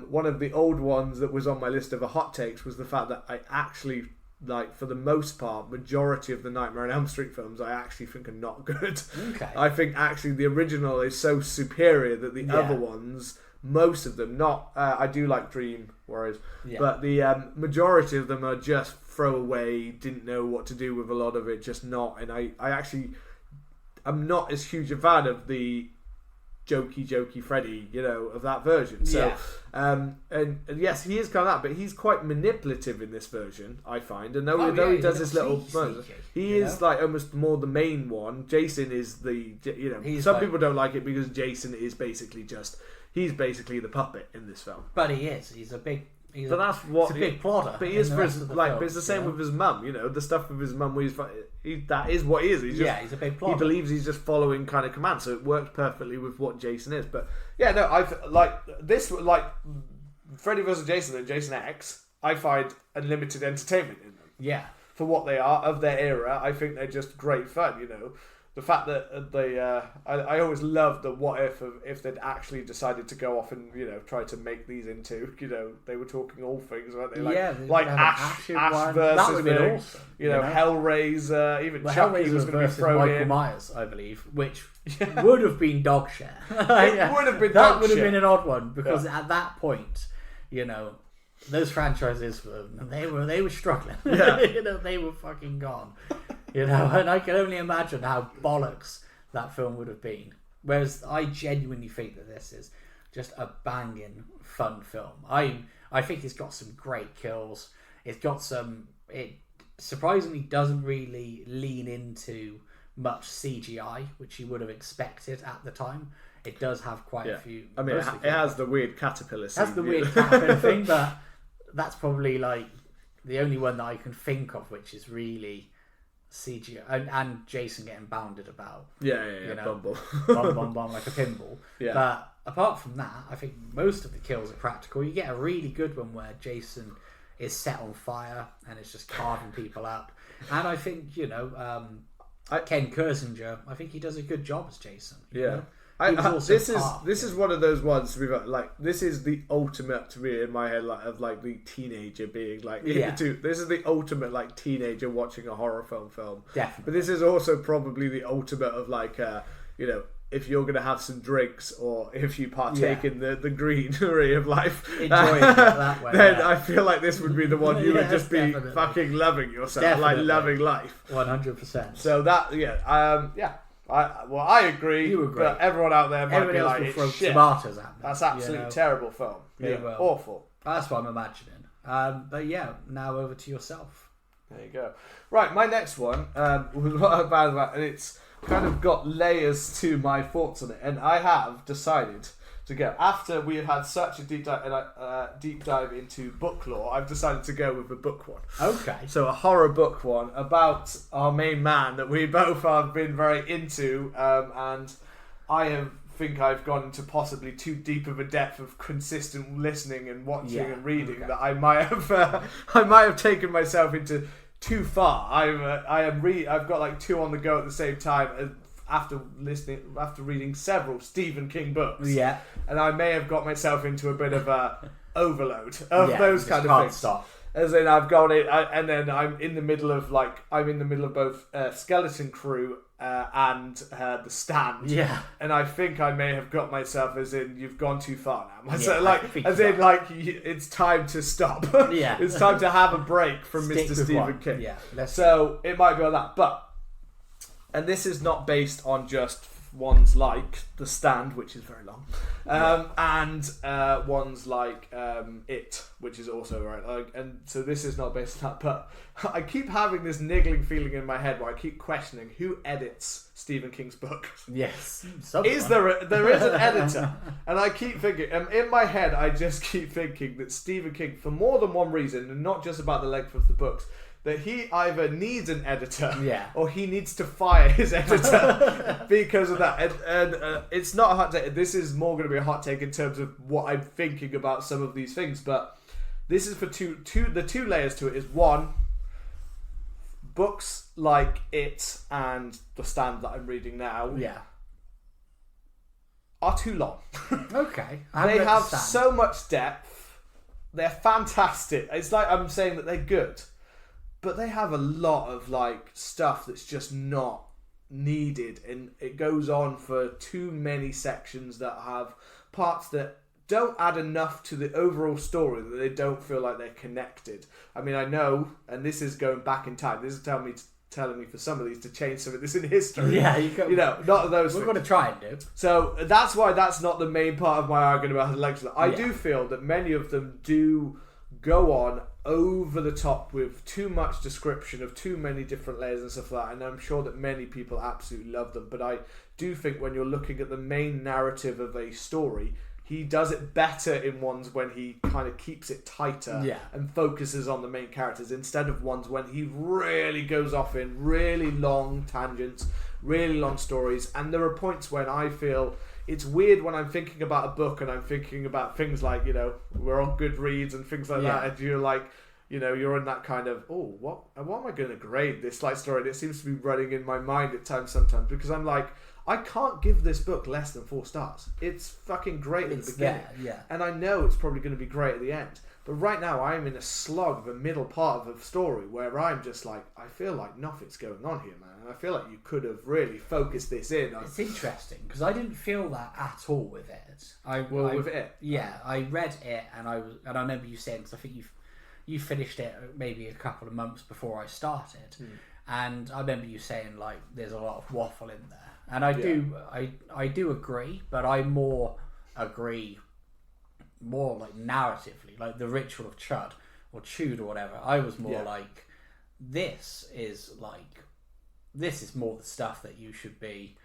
one of the old ones that was on my list of hot takes was the fact that I actually, like, for the most part, majority of the Nightmare on Elm Street films I actually think are not good. Okay. I think actually the original is so superior that the other ones, most of them, not... I do like Dream Warriors, but the majority of them are just throwaway, didn't know what to do with a lot of it, just not. And I'm not as huge a fan of the jokey Freddy, of that version. So, and yes, he is kind of that, but he's quite manipulative in this version, I find. And though he does this little, he is like almost more the main one. Jason is the, some people don't like it because Jason is basically he's basically the puppet in this film. But he is. He's a big. He's a big plodder. But he is for his, but it's the same with his mum. The stuff with his mum where that is what he is. He's a big plodder. He believes he's just following kind of commands, so it works perfectly with what Jason is. But I like this, like Freddy vs. Jason and Jason X. I find unlimited entertainment in them. Yeah, for what they are of their era, I think they're just great fun. The fact that I always loved the what if they'd actually decided to go off and try to make these into they were talking all things, weren't they? Like Ash versus that would have been awesome. Hellraiser, even Chucky was going to be thrown Michael in. Myers, I believe, which would have been dog shit. It would have been that would have been an odd one because at that point, those franchises they were struggling. They were fucking gone. And I can only imagine how bollocks that film would have been. Whereas I genuinely think that this is just a banging fun film. I think it's got some great kills. It surprisingly doesn't really lean into much CGI, which you would have expected at the time. It does have quite a few. I mean, it has the weird caterpillar scene. It has the weird caterpillar thing, but that's probably like the only one that I can think of which is really CGI and Jason getting bounded about. Yeah. You know, Bumble. bum, like a pinball. Yeah. But apart from that, I think most of the kills are practical. You get a really good one where Jason is set on fire and it's just carving people up. And I think, you know, Ken Kirsinger, I think he does a good job as Jason. Yeah. This is one of those ones we've got, like, this is the ultimate to me in my head, like, of like the teenager being like into, this is the ultimate like teenager watching a horror film. Definitely. But this is also probably the ultimate of like you know, if you're going to have some drinks or if you partake in the greenery of life, enjoying it that way, then I feel like this would be the one you would just be definitely. Fucking loving yourself, Definitely. like loving life. 100%. So that, I agree. You agree. But everyone out there might be like, will throw shit. tomatoes at me. That's absolutely terrible film. They Yeah, will. awful. That's what I'm imagining. But yeah, now over to yourself. There you go. Right, my next one was what about that, and it's kind of got layers to my thoughts on it. And I have decided to go, after we have had such a deep dive into book lore, I've decided to go with a book one. Okay. So a horror book one about our main man that we both have been very into, and I think I've gone into possibly too deep of a depth of consistent listening and watching and reading that I might have taken myself into too far. I've got like two on the go at the same time after reading several Stephen King books. Yeah. And I may have got myself into a bit of a overload of those kind of things. Stop. As in, I've gone in, and then I'm in the middle of both Skeleton Crew and The Stand. Yeah. And I think I may have got myself, as in, you've gone too far now. So, it's time to stop. Yeah. It's time to have a break from Stick Mr. with Stephen one. King. Yeah. So it might be on that, and this is not based on just ones like The Stand, which is very long, and ones like It, which is also very long. And so this is not based on that, but I keep having this niggling feeling in my head where I keep questioning who edits Stephen King's books. Yes. Is there is an editor, and I keep thinking, in my head I just keep thinking that Stephen King, for more than one reason, and not just about the length of the books, that he either needs an editor or he needs to fire his editor because of that. And it's not a hot take. This is more going to be a hot take in terms of what I'm thinking about some of these things. But this is for the two layers to it is, one, books like It and The Stand that I'm reading now are too long. Okay. They have so much depth. They're fantastic. It's like I'm saying that they're good. But they have a lot of like stuff that's just not needed, and it goes on for too many sections that have parts that don't add enough to the overall story that they don't feel like they're connected. I mean, I know, and this is going back in time. This is telling me for some of these to change some of this in history. Yeah, not those. We're going to try and do. So that's why that's not the main part of my argument about the length. I do feel that many of them do go on over the top with too much description of too many different layers and stuff like that, and I'm sure that many people absolutely love them, but I do think when you're looking at the main narrative of a story, he does it better in ones when he kind of keeps it tighter and focuses on the main characters, instead of ones when he really goes off in really long tangents, really long stories. And there are points when I feel it's weird when I'm thinking about a book and I'm thinking about things like, we're on Goodreads and things like that, and you're like, you're in that kind of, what am I going to grade this like story? And it seems to be running in my mind at times sometimes, because I'm like, I can't give this book less than 4 stars. It's fucking great at the beginning. And I know it's probably going to be great at the end. But right now I'm in a slog of a middle part of a story where I'm just like, I feel like nothing's going on here, man. And I feel like you could have really focused this in. It's interesting, because I didn't feel that at all with it. With It? Yeah, I read It, and I remember you saying, because I think you finished it maybe a couple of months before I started. And I remember you saying, like, there's a lot of waffle in there. And I do agree, but I more agree like narratively, like The Ritual of Chud or Chewed or whatever. I was more like, this is more the stuff that you should be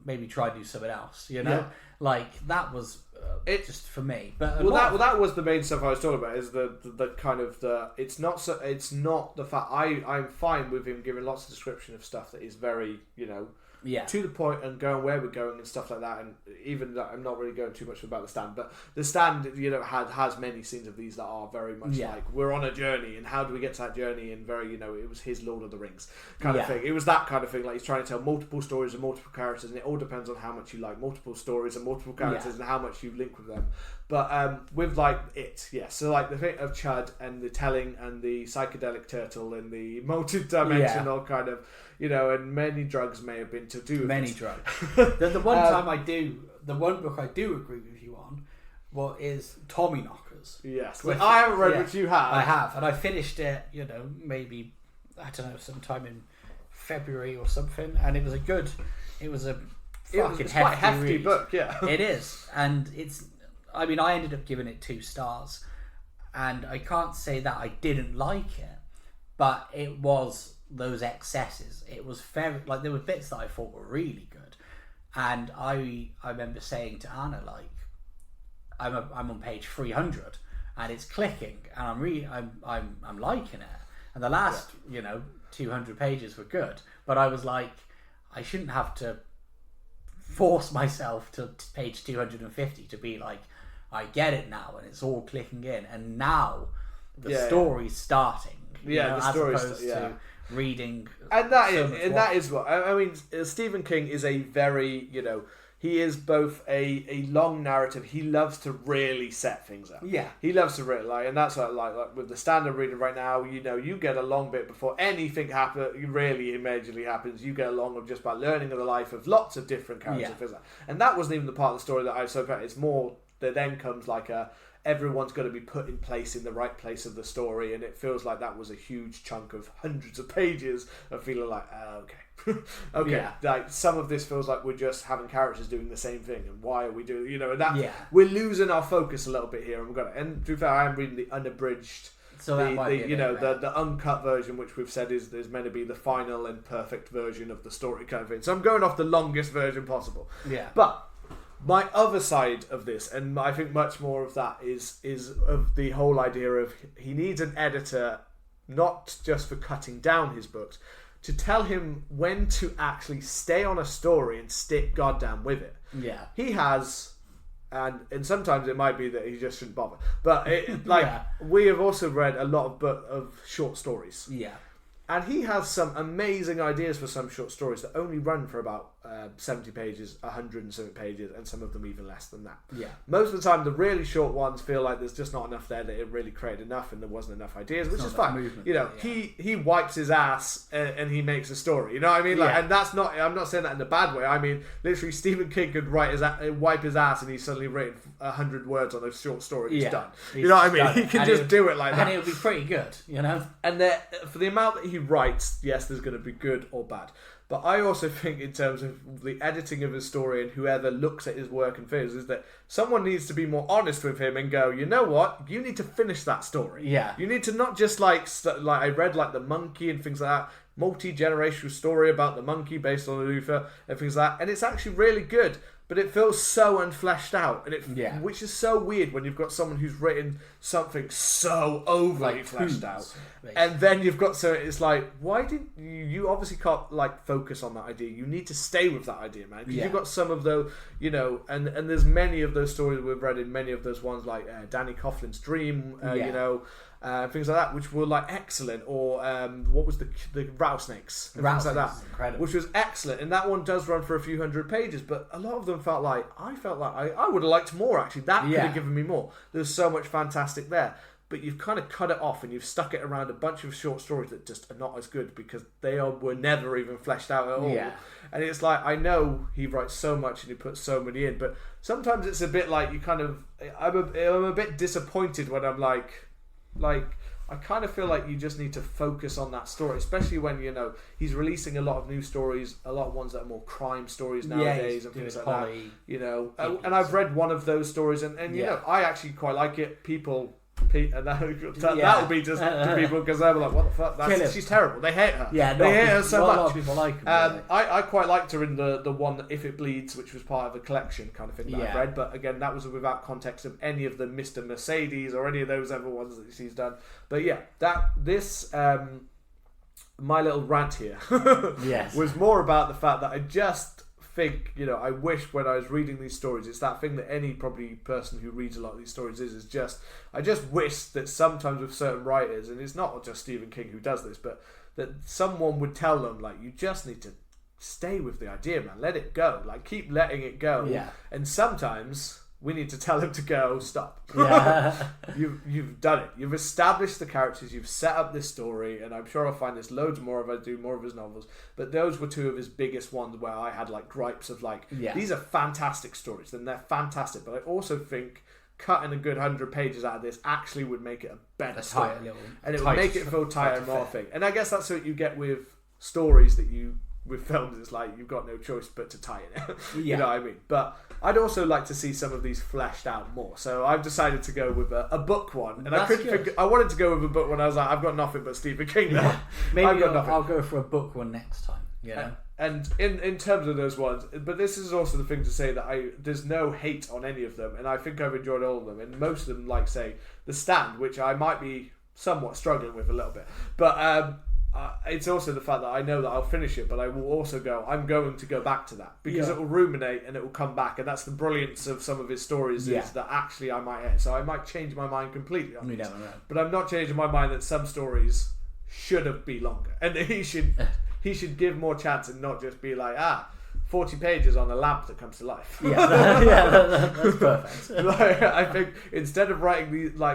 maybe try and do something else. You know, like that was it just for me. But that was the main stuff I was talking about. Is the kind of the it's not the fact I'm fine with him giving lots of description of stuff that is very to the point and going where we're going and stuff like that. And even that, I'm not really going too much about the Stand, but the Stand has many scenes of these that are very much like we're on a journey and how do we get to that journey, and very it was his Lord of the Rings kind of thing. It was that kind of thing, like he's trying to tell multiple stories and multiple characters, and it all depends on how much you like multiple stories and multiple characters and how much you link with them. But with so like the thing of Chud and the telling and the psychedelic turtle and the multi-dimensional kind of and many drugs may have been to do with many this. drugs. the one book I do agree with you on is Tommy Knockers. Yes, I haven't read which you have. I have, and I finished it maybe sometime in February or something, and it was a fucking quite hefty read. book. It is, and I ended up giving it 2 stars, and I can't say that I didn't like it, but it was those excesses. It was very there were bits that I thought were really good, and I remember saying to Anna, like, I'm on page 300 and it's clicking, and I'm liking it, and the last 200 pages were good, but I was like, I shouldn't have to force myself to page 250 to be like, I get it now and it's all clicking in, and now the story's starting. The story's to reading, and that is what I mean. Stephen King is a very he is both a long narrative. He loves to really set things up. He loves to really and that's what like with the Standard reading right now. You get a long bit before anything really immediately happens. You get along of just by learning of the life of lots of different characters, and that wasn't even the part of the story that I so far. It's more that then comes like everyone's got to be put in place in the right place of the story, and it feels like that was a huge chunk of hundreds of pages of feeling like like some of this feels like we're just having characters doing the same thing, and why are we doing and that we're losing our focus a little bit here, and we've got it. And to be fair, I am reading the unabridged, so the uncut version, which we've said is meant to be the final and perfect version of the story kind of thing. So I'm going off the longest version possible. But my other side of this, and I think much more of that, is of the whole idea of he needs an editor, not just for cutting down his books, to tell him when to actually stay on a story and stick goddamn with it. He has, and sometimes it might be that he just shouldn't bother. But we have also read a lot of short stories. And he has some amazing ideas for some short stories that only run for about 70 pages, 100 and something pages, and some of them even less than that. Most of the time, the really short ones feel like there's just not enough there, that it really created enough and there wasn't enough ideas, which is fine. He wipes his ass and he makes a story. You know what I mean? And that's not. I'm not saying that in a bad way. I mean, literally, Stephen King could wipe his ass and he's suddenly written 100 words on a short story. He's done. You know what I mean? He can just do it like that, and it'll be pretty good. And for the amount that he writes, yes, there's going to be good or bad. But I also think in terms of the editing of his story and whoever looks at his work and feels is that someone needs to be more honest with him and go, you know what? You need to finish that story. You need to not just like I read like The Monkey and things like that, multi-generational story about the monkey based on Luther and things like that, and it's actually really good. But it feels so unfleshed out, and which is so weird when you've got someone who's written something so overly fleshed out, basically. And then you've got it's like, why didn't you obviously can't like focus on that idea? You need to stay with that idea, man, because you've got some of those, and there's many of those stories we've read in many of those ones like Danny Coughlin's Dream, things like that, which were like excellent, or what was the rattlesnakes, and things like that, which was excellent, and that one does run for a few hundred pages, but a lot of them felt like I would have liked more actually. That could have given me more. There's so much fantastic there, but you've kind of cut it off and you've stuck it around a bunch of short stories that just are not as good because they were never even fleshed out at all. And it's like, I know he writes so much and he puts so many in, but sometimes it's a bit like you kind of I'm a bit disappointed when I'm like I kind of feel like you just need to focus on that story, especially when he's releasing a lot of new stories, a lot of ones that are more crime stories nowadays and things like that. And I've read one of those stories, and I actually quite like it. People And that will be just to people because they were like, what the fuck? She's terrible. They hate her. Yeah, they hate her so much. A lot of people like her. I quite liked her in the one If It Bleeds, which was part of a collection kind of thing that I've read. But again, that was without context of any of the Mr. Mercedes or any of those other ones that she's done. But yeah, my little rant here was more about the fact that I just think, I wish when I was reading these stories, it's that thing that any probably person who reads a lot of these stories is just, I just wish that sometimes with certain writers, and it's not just Stephen King who does this, but that someone would tell them, like, you just need to stay with the idea, man, let it go, like, keep letting it go. And sometimes we need to tell him to go, stop. You've done it. You've established the characters. You've set up this story, and I'm sure I'll find this loads more if I do more of his novels. But those were two of his biggest ones where I had like gripes of like, these are fantastic stories, and they're fantastic. But I also think cutting a good 100 pages out of this actually would make it a better story, and it would make it feel tighter and more thing. And I guess that's what you get with stories that you. With films, it's like you've got no choice but to tie it. You know what I mean? But I'd also like to see some of these fleshed out more. So I've decided to go with a book one, and I wanted to go with a book one. I was like, I've got nothing but Stephen King now. Maybe I'll go for a book one next time. You know. And in terms of those ones, but this is also the thing to say that there's no hate on any of them, and I think I've enjoyed all of them, and most of them, like say The Stand, which I might be somewhat struggling with a little bit, but. It's also the fact that I know that I'll finish it, but I will also I'm going to go back to that because it will ruminate and it will come back, and that's the brilliance of some of his stories is that actually I might hate. So I might change my mind completely on this, but I'm not changing my mind that some stories should have been longer, and he should give more chance and not just be like 40 pages on a lamp that comes to life. That's perfect. Like, I think instead of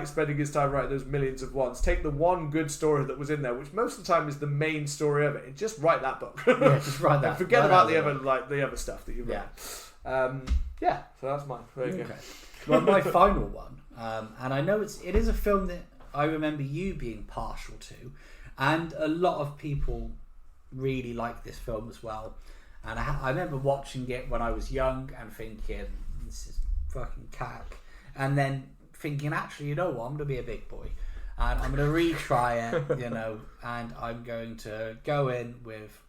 spending his time writing those millions of ones, take the one good story that was in there, which most of the time is the main story of it, and just write that book. Just write that. And forget about the other stuff that you've read. So that's mine. There you go. Well, my final one, and I know it is a film that I remember you being partial to, and a lot of people really like this film as well. And I remember watching it when I was young and thinking, this is fucking cack. And then thinking, actually, you know what? I'm going to be a big boy. And I'm going to retry it, and I'm going to go in with,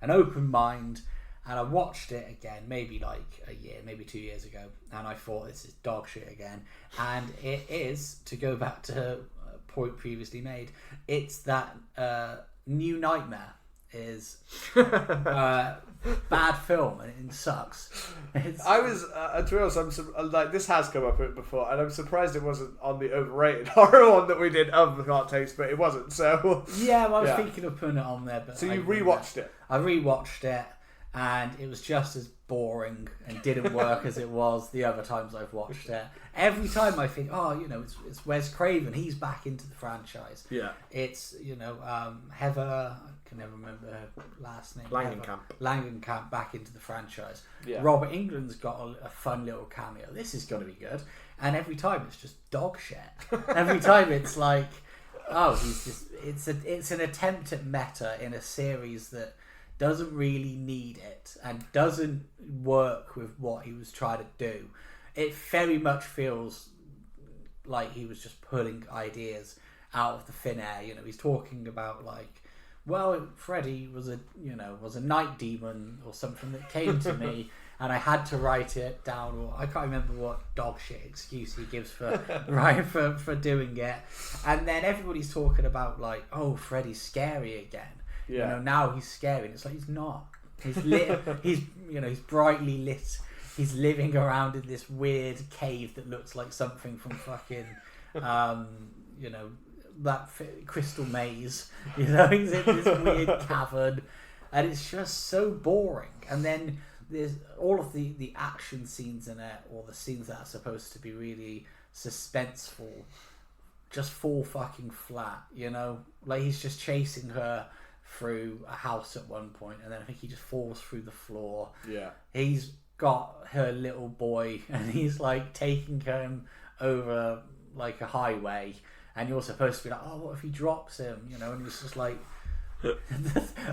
an open mind. And I watched it again, maybe like a year, maybe 2 years ago. And I thought, this is dog shit again. And it is, to go back to a point previously made, it's that New Nightmare. Is bad film and it sucks. I was to be honest, I'm like, this has come up before, and I'm surprised it wasn't on the overrated horror one that we did of the hot taste, but it wasn't. So I was thinking of putting it on there. But so you rewatched it? I rewatched it, and it was just as boring and didn't work as it was the other times I've watched it. Every time I think, it's Wes Craven, he's back into the franchise. Yeah, it's Heather. I can never remember her last name. Langenkamp back into the franchise. Yeah. Robert Englund's got a fun little cameo. This is going to be good. And every time it's just dog shit. Every time it's like, it's an attempt at meta in a series that doesn't really need it and doesn't work with what he was trying to do. It very much feels like he was just pulling ideas out of the thin air. He's talking about like, well, Freddy was a night demon or something that came to me, and I had to write it down. Or I can't remember what dog shit excuse he gives for doing it. And then everybody's talking about like, oh, Freddy's scary again. Yeah. Now he's scary. And it's like he's not. He's lit. He's brightly lit. He's living around in this weird cave that looks like something from fucking, that Crystal Maze. He's in this weird cavern, and it's just so boring. And then there's all of the action scenes in it, or the scenes that are supposed to be really suspenseful, just fall fucking flat. Like he's just chasing her through a house at one point, and then I think he just falls through the floor. Yeah, he's got her little boy, and he's like taking him over like a highway. And you're supposed to be like, oh, what if he drops him? And he's just like,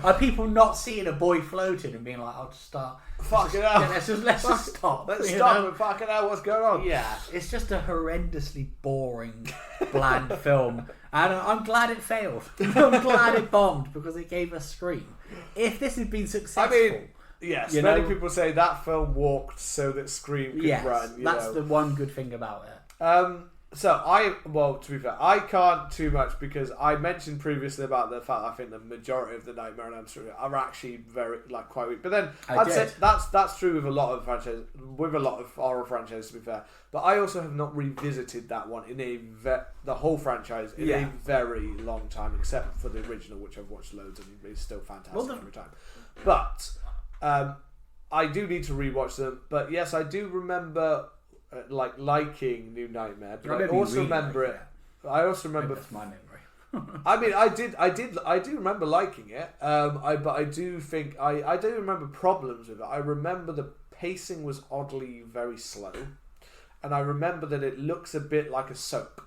Are people not seeing a boy floating and being like, "I'll just start"? Fucking hell! Yeah, let's just stop. Let's stop and fucking hell, what's going on? Yeah, it's just a horrendously boring, bland film, and I'm glad it failed. I'm glad it bombed because it gave us Scream. If this had been successful, yes, many people say that film walked so that Scream could run. That's the one good thing about it. To be fair, I can't too much because I mentioned previously about the fact that I think the majority of the Nightmare on Elm Street are actually very quite weak. But then I'd say that's true with a lot of franchises, with a lot of horror franchises. To be fair, but I also have not revisited that one in the whole franchise in a very long time, except for the original, which I've watched loads and is still fantastic every time. But I do need to rewatch them. But yes, I do remember. Liking New Nightmare, but I also remember it. I also remember that's my memory. I mean, I do remember liking it. But I do think I do remember problems with it. I remember the pacing was oddly very slow, and I remember that it looks a bit like a soap,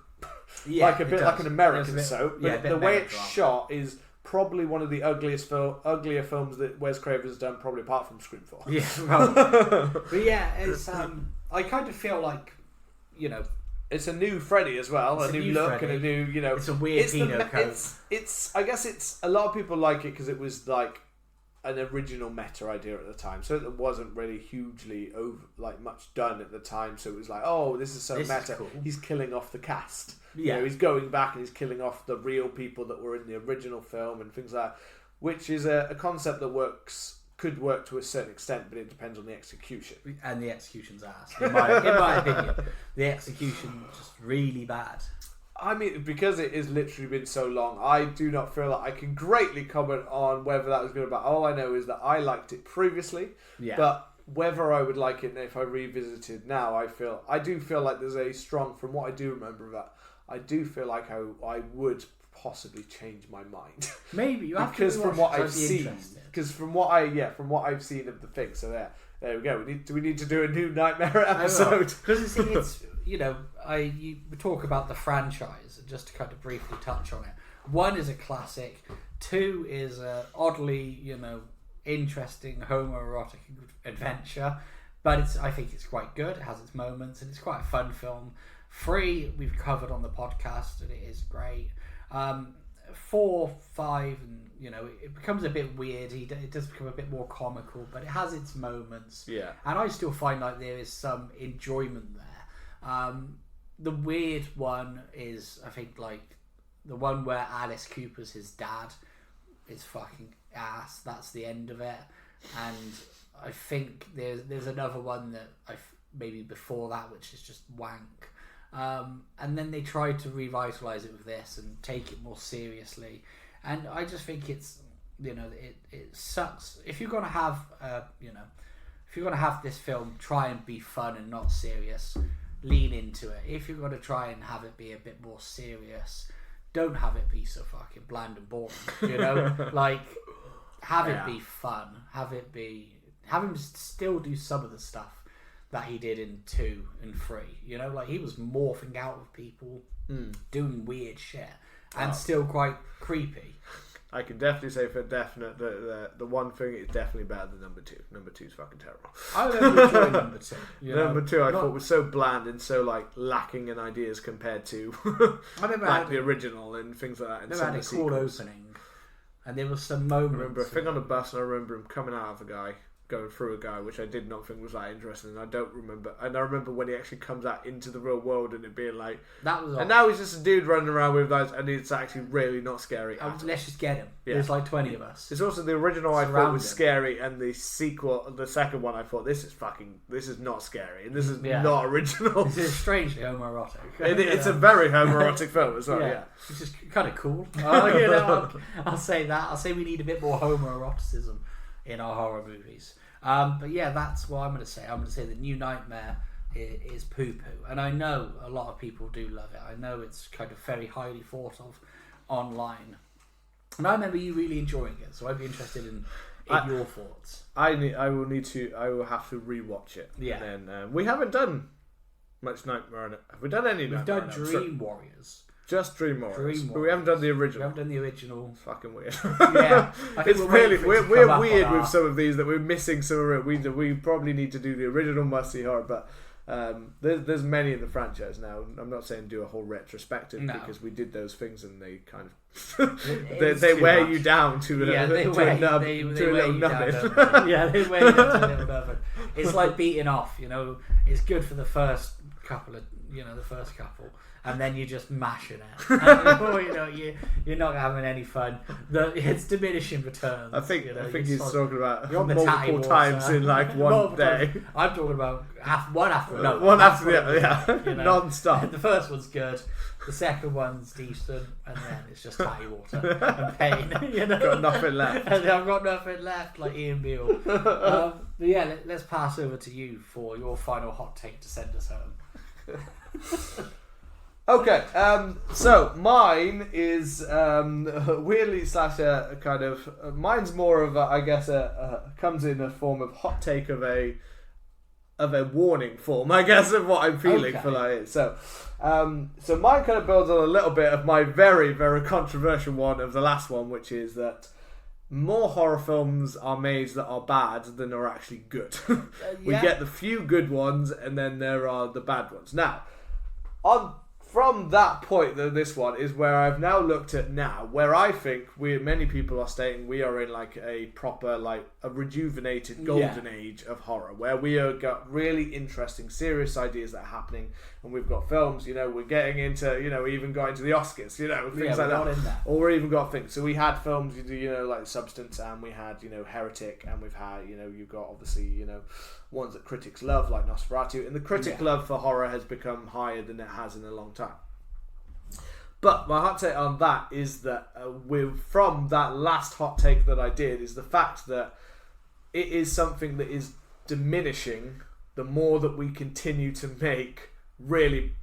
like an American soap. But the way it's shot is probably one of the uglier films that Wes Craven's done, probably apart from Scream 4. Yeah, but yeah, it's I kind of feel like, it's a new Freddy as well, a new look Freddy. And a new, it's a weird coat. It's I guess it's a lot of people like it because it was like an original meta idea at the time, so it wasn't really hugely much done at the time. So it was like, oh, this is so meta. Cool. He's killing off the cast. Yeah, he's going back and he's killing off the real people that were in the original film and things like that, which is a concept that could work to a certain extent, but it depends on the execution. And the execution's ass. In my opinion, the execution is just really bad. I mean, because it has literally been so long, I do not feel like I can greatly comment on whether that was good or bad. All I know is that I liked it previously, but whether I would like it if I revisited now, I do feel like there's a strong, from what I do remember of that, I do feel like I would possibly change my mind. Maybe you have because to from what I've seen, because from what I've seen of the thing. So there we go. Do we need to do a new Nightmare episode? Because it's you talk about the franchise, and just to kind of briefly touch on it. 1 is a classic. 2 is a oddly interesting homoerotic adventure, but I think it's quite good. It has its moments, and it's quite a fun film. 3 we've covered on the podcast, and it is great. 4, 5, and it becomes a bit weird. It does become a bit more comical, but it has its moments. Yeah, and I still find like there is some enjoyment there. The weird one is, I think, like the one where Alice Cooper's his dad is fucking ass. That's the end of it. And I think there's another one that maybe before that, which is just wank. And then they tried to revitalise it with this and take it more seriously. And I just think it's, it sucks. If you're gonna have, if you're gonna have this film try and be fun and not serious, lean into it. If you're gonna try and have it be a bit more serious, don't have it be so fucking bland and boring. Like, have it be fun. Have him still do some of the stuff that he did in 2 and 3. Like he was morphing out of people, doing weird shit, and still quite creepy. I can definitely say for definite that the one thing is definitely better than number 2. Number 2 is fucking terrible. I remember enjoying number 2. Number 2 I thought was so bland and so lacking in ideas compared to the original and things like that. And had a cool opening, and there was some moments. I remember a thing on the bus, and I remember him coming out of a guy, going through a guy, which I did not think was that interesting. And I don't remember. And I remember when he actually comes out into the real world and it being like that was. And now he's just a dude running around with guys, and it's actually really not scary. Let's just get him. Yeah. There's like 20 of us. It's also the original I thought was scary, and the sequel, the second one, I thought this is not scary, and this is not original. This is strangely homoerotic. It's a very homoerotic film as well. Yeah, which is kind of cool. I'll say that. I'll say we need a bit more homoeroticism in our horror movies. But yeah, that's what I'm going to say. I'm going to say the New Nightmare is poo-poo. And I know a lot of people do love it. I know it's kind of very highly thought of online. And I remember you really enjoying it, so I'd be interested in your thoughts. I will have to rewatch it. Yeah. And then we haven't done much Nightmare on it. Have we done any? We've done Dream Warriors. Just Dream Horrors. Dream But we haven't done the original. We haven't done the original. It's fucking weird. Yeah. It's really... We're weird with some of these, that we're missing some of it. We probably need to do the original must-see horror, but... there's many in the franchise now. I'm not saying do a whole retrospective because we did those things and they kind of they wear you down to a little nubbin. Yeah, they wear you down to a little nubbin. It's like beating off. It's good for the first couple, and then you're just mashing it. And before you know, you're not having any fun. It's diminishing returns. I think he's talking about multiple times in like one day. I'm talking about one after another. One after the other, yeah. Non-stop. The first one's good. The second one's decent, and then it's just tatty water and pain. Got nothing left. And I've got nothing left, like Ian Beale. But yeah, let's pass over to you for your final hot take to send us home. Okay, so mine is weirdly / kind of mine's more of I guess comes in a form of hot take of a warning form, I guess, of what I'm feeling for like it. So mine kind of builds on a little bit of my very, very controversial one of the last one, which is that more horror films are made that are bad than are actually good. We get the few good ones, and then there are the bad ones. Now, from that point, this one is where I've now looked at where I think many people are stating we are in like a proper, like a rejuvenated golden age of horror, where we have got really interesting, serious ideas that are happening, and we've got films, we're getting into, we even got into the Oscars, things like that. Or we even got things. So we had films, like Substance, and we had, Heretic, and we've had, you've got obviously, ones that critics love, like Nosferatu, and the critic love for horror has become higher than it has in a long time. But my hot take on that is that from that last hot take that I did is the fact that it is something that is diminishing the more that we continue to make really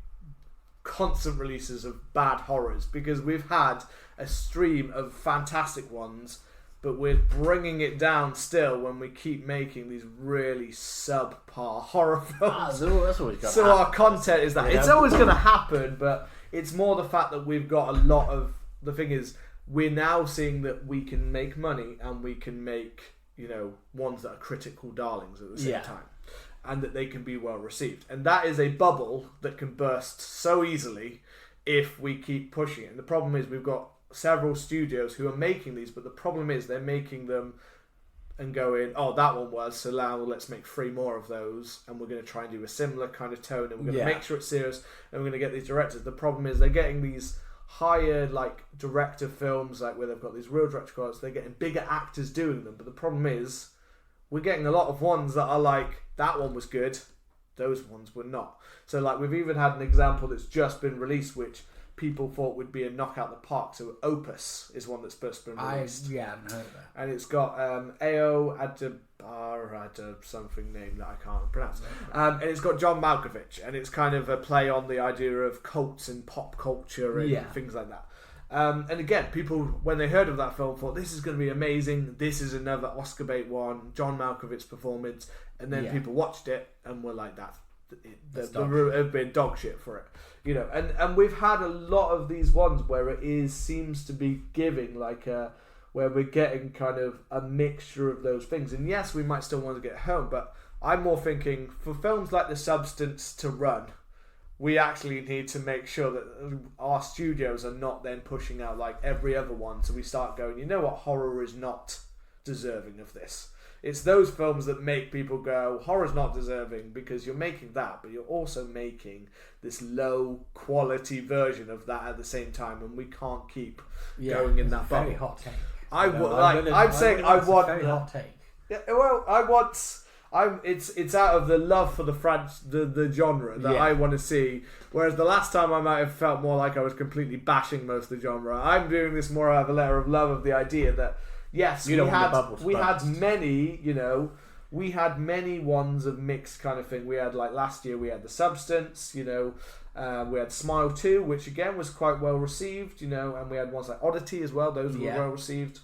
constant releases of bad horrors, because we've had a stream of fantastic ones, but we're bringing it down still when we keep making these really subpar horror films. That's always got so our content is that. It's always going to happen, but it's more the fact that we've got a lot of... The thing is, we're now seeing that we can make money and we can make, ones that are critical darlings at the same time. And that they can be well received. And that is a bubble that can burst so easily if we keep pushing it. And the problem is we've got several studios who are making these, but the problem is they're making them and going, oh, that one was, so now let's make 3 more of those, and we're going to try and do a similar kind of tone, and we're going to make sure it's serious, and we're going to get these directors. The problem is they're getting these higher, like, director films, like where they've got these real director quotes, they're getting bigger actors doing them, but the problem is we're getting a lot of ones that are like, that one was good, those ones were not. So, like, we've even had an example that's just been released, which people thought would be a knockout the park. So Opus is one that's just been released. I haven't heard of that. And it's got Ao Adebar, something name that I can't pronounce. And it's got John Malkovich, and it's kind of a play on the idea of cults and pop culture and things like that. And again, people, when they heard of that film, thought, this is going to be amazing, this is another Oscar bait one, John Malkovich's performance, and then people watched it and were like, the route have been dog shit for it. And we've had a lot of these ones where it seems to be giving like where we're getting kind of a mixture of those things. And yes, we might still want to get home, but I'm more thinking for films like The Substance to run, we actually need to make sure that our studios are not then pushing out like every other one. So we start going, you know what, horror is not deserving of this. It's those films that make people go, horror's not deserving, because you're making that, but you're also making this low quality version of that at the same time, and we can't keep going in that bubble. Very hot take. I'm saying I want very hot take. Yeah, well, it's out of the love for the genre that I want to see. Whereas the last time I might have felt more like I was completely bashing most of the genre. I'm doing this more out of a letter of love of the idea that yes, we had many ones of mixed kind of thing. We had like last year we had The Substance, we had Smile 2, which again was quite well received, and we had ones like Oddity as well. Those were well received.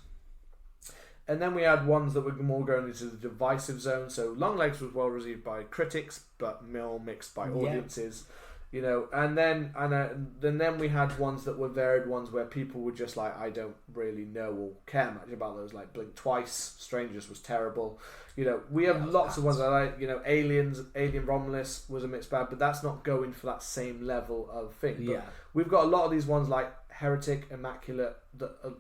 And then we had ones that were more going into the divisive zone. So Longlegs was well received by critics, but mixed by audiences. You know, and then we had ones that were varied ones where people were just like, I don't really know or care much about those, like Blink Twice, Strangers was terrible. You know, we have lots of ones that I like, you know, Alien Romulus was a mixed bag, but that's not going for that same level of thing. But we've got a lot of these ones like Heretic, Immaculate,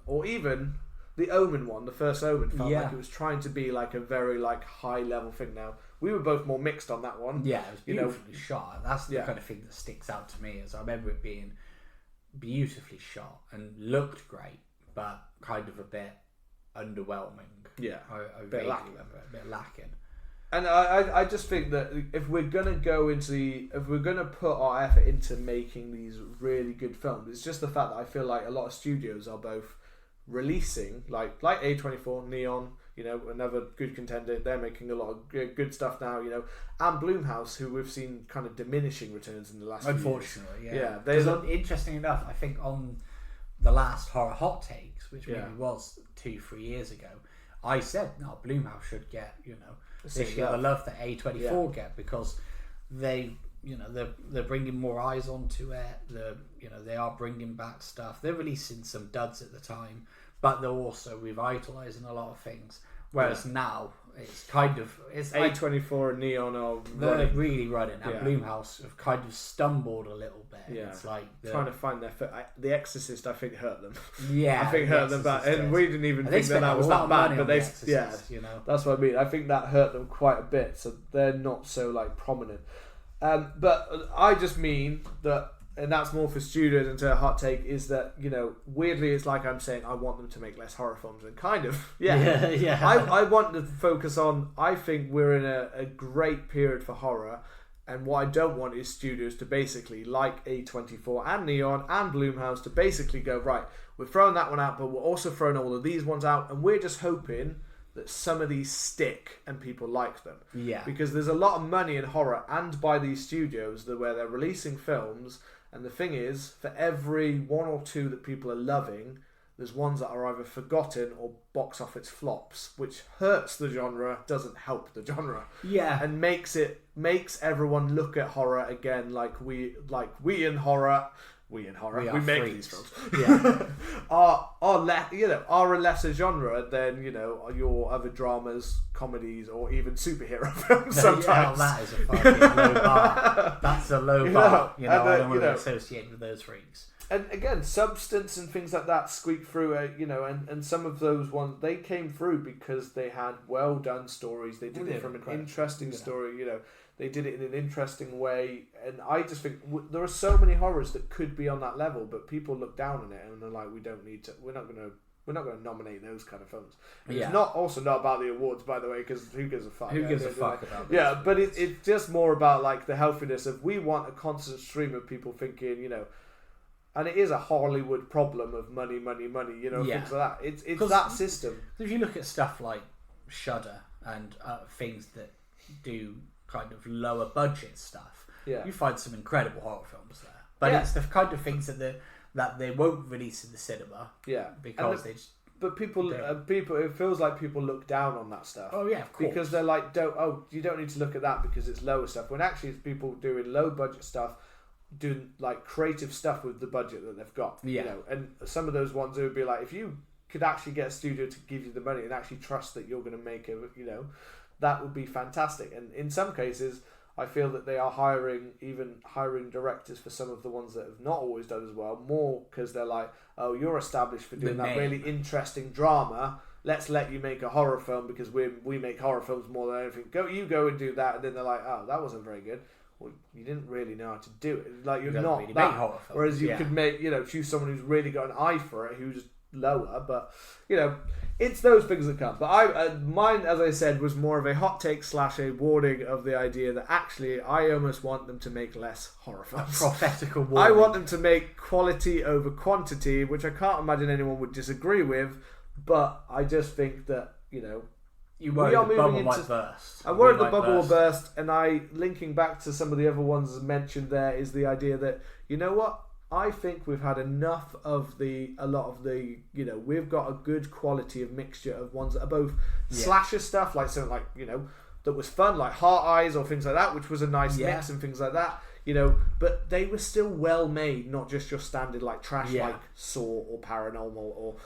or even the Omen one, the first Omen, felt like it was trying to be like a very like high level thing. Now we were both more mixed on that one. Yeah, it was beautifully shot. That's the kind of thing that sticks out to me. Is I remember it being beautifully shot and looked great, but kind of a bit underwhelming. Yeah, I vaguely remember it, a bit lacking. And I just think that if we're gonna put our effort into making these really good films, it's just the fact that I feel like a lot of studios are both releasing like A24, Neon, you know, another good contender. They're making a lot of good stuff now, you know, and Blumhouse, who we've seen kind of diminishing returns in the last unfortunately few years. There's interesting enough, I think on the last Horror Hot Takes, which maybe was 2-3 years ago, I said no, Blumhouse should get, you know, they should get the love that A24 get, because they, you know, they're bringing more eyes onto it. They are bringing back stuff. They're releasing some duds at the time, but they're also revitalizing a lot of things. Whereas now it's kind of A24 and Neon are really running, and Blumhouse have kind of stumbled a little bit. Yeah, it's like trying to find their foot. The Exorcist, I think, hurt them. Yeah, I think hurt them bad, and we didn't even think that was that bad. But they, you know, that's what I mean. I think that hurt them quite a bit, so they're not so like prominent. But I just mean that, and that's more for studios, and to a hot take is that, you know, weirdly it's like I'm saying I want them to make less horror films, and kind of I want to focus on, I think we're in a great period for horror, and what I don't want is studios to basically, like A24 and Neon and Blumhouse, to basically go, right, we're throwing that one out, but we're also throwing all of these ones out, and we're just hoping that some of these stick and people like them. Yeah. Because there's a lot of money in horror and by these studios where they're releasing films, and the thing is, for every one or two that people are loving, there's ones that are either forgotten or box office flops, which hurts the genre, doesn't help the genre. Yeah. And makes everyone look at horror again like we in horror. We make these films. Yeah. are a lesser genre than, you know, your other dramas, comedies, or even superhero films sometimes. That is a fucking low bar. That's a low bar. You know, I don't want to associate with those freaks. And again, substance and things like that squeak through, you know, and some of those ones, they came through because they had well done stories. They did it from an interesting story, you know. They did it in an interesting way, and I just think there are so many horrors that could be on that level, but people look down on it and they're like, we don't need to. We're not going to nominate those kind of films. And it's not about the awards, by the way, because who gives a fuck? Who gives a fuck about this? Yeah, but it's just more about like the healthiness of, we want a constant stream of people thinking, you know. And it is a Hollywood problem of money, you know, things like that. It's that system. If you look at stuff like Shudder and things that do kind of lower budget stuff, you find some incredible horror films there. But it's the kind of things that they won't release in the cinema. Yeah, because they just. But people, it feels like people look down on that stuff. Oh yeah, of course. Because they're like, you don't need to look at that because it's lower stuff. When actually it's people doing low budget stuff, doing like creative stuff with the budget that they've got. Yeah. You know, and some of those ones, it would be like, if you could actually get a studio to give you the money and actually trust that you're going to make it, you know, that would be fantastic. And in some cases, I feel that they are hiring directors for some of the ones that have not always done as well, more because they're like, oh, you're established for doing that really interesting drama. Let's let you make a horror film because we make horror films more than anything. You go and do that. And then they're like, oh, that wasn't very good. Well, you didn't really know how to do it. Like, you're not really that. Horror films. Whereas you could make, you know, choose someone who's really got an eye for it, who's lower. But, you know, it's those things that come. But mine, as I said, was more of a hot take / a warning of the idea that actually I almost want them to make less horror films. A prophetical warning. I want them to make quality over quantity, which I can't imagine anyone would disagree with. But I just think that, you know, you worry the bubble might burst. I worry the bubble will burst, and linking back to some of the other ones mentioned there, is the idea that, you know what, I think we've had enough of a lot of the, you know, we've got a good quality of mixture of ones that are both slasher stuff, like something like, you know, that was fun, like Heart Eyes or things like that, which was a nice mix and things like that. but they were still well made, not just your standard like trash like Saw or Paranormal or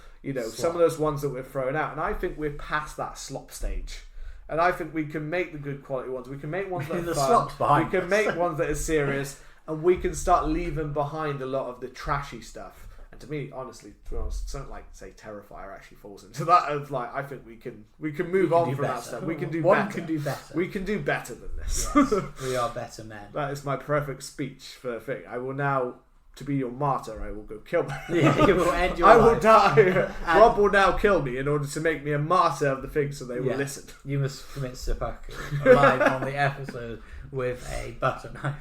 some of those ones that we're throwing out. And I think we're past that slop stage. And I think we can make the good quality ones. We can make ones that are fun. We can make ones that are serious, and we can start leaving behind a lot of the trashy stuff. And to me, honestly, to be honest, something like say Terrifier actually falls into that. Of like, I think we can move on from that stuff. We can do better. Can do better. We can do better than this. Yes, we are better men. That is my perfect speech for the thing. I will now. To be your martyr, I will go kill myself. Yeah, you will end your I life. will die. Rob will now kill me in order to make me a martyr of the thing, so they will listen. You must commit seppuku live on the episode with a butter knife.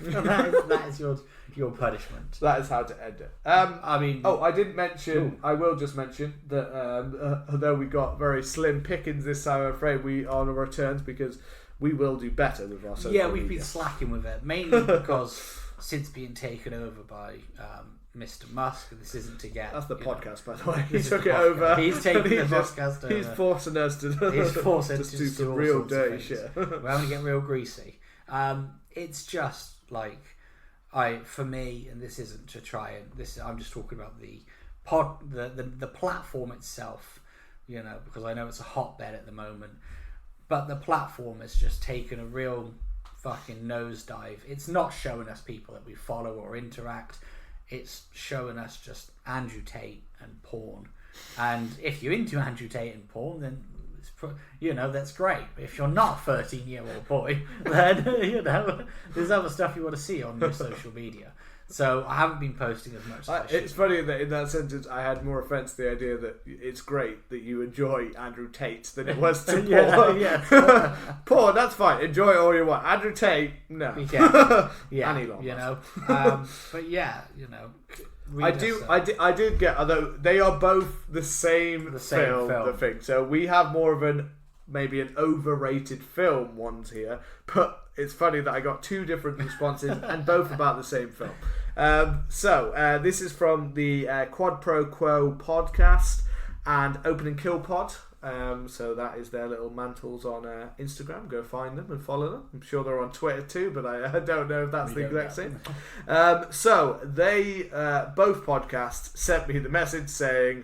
That is your punishment. That is how to end it. I didn't mention. Ooh. I will just mention that although we got very slim pickings this time, I'm afraid we are on our returns because we will do better with our social we've been slacking with it mainly because. Since being taken over by Mr. Musk, this isn't to get... That's the podcast, by the way. He took it over. He's taking the podcast over. He's forcing us to do some real dirty shit. We're having to get real greasy. It's just like... for me, and this isn't to try and... I'm just talking about the platform itself, because I know it's a hotbed at the moment. But the platform has just taken a real... fucking nosedive. It's not showing us people that we follow or interact. It's showing us just Andrew Tate and porn. And if you're into Andrew Tate and porn, then that's great. But if you're not a 13-year-old boy, then there's other stuff you want to see on your social media. So I haven't been posting as much as I should. It's funny that in that sentence I had more offence to the idea that it's great that you enjoy Andrew Tate than it was to porn. Porn, that's fine. Enjoy it all you want. Andrew Tate, no. Any long but I did get, although they are both the same film. The thing. So we have more of maybe an overrated film ones here, but it's funny that I got two different responses and both about the same film. This is from the Quad Pro Quo podcast and Open and Kill Pod. So that is their little mantles on Instagram. Go find them and follow them. I'm sure they're on Twitter too, but I don't know if that's the exact same. So they both podcasts sent me the message saying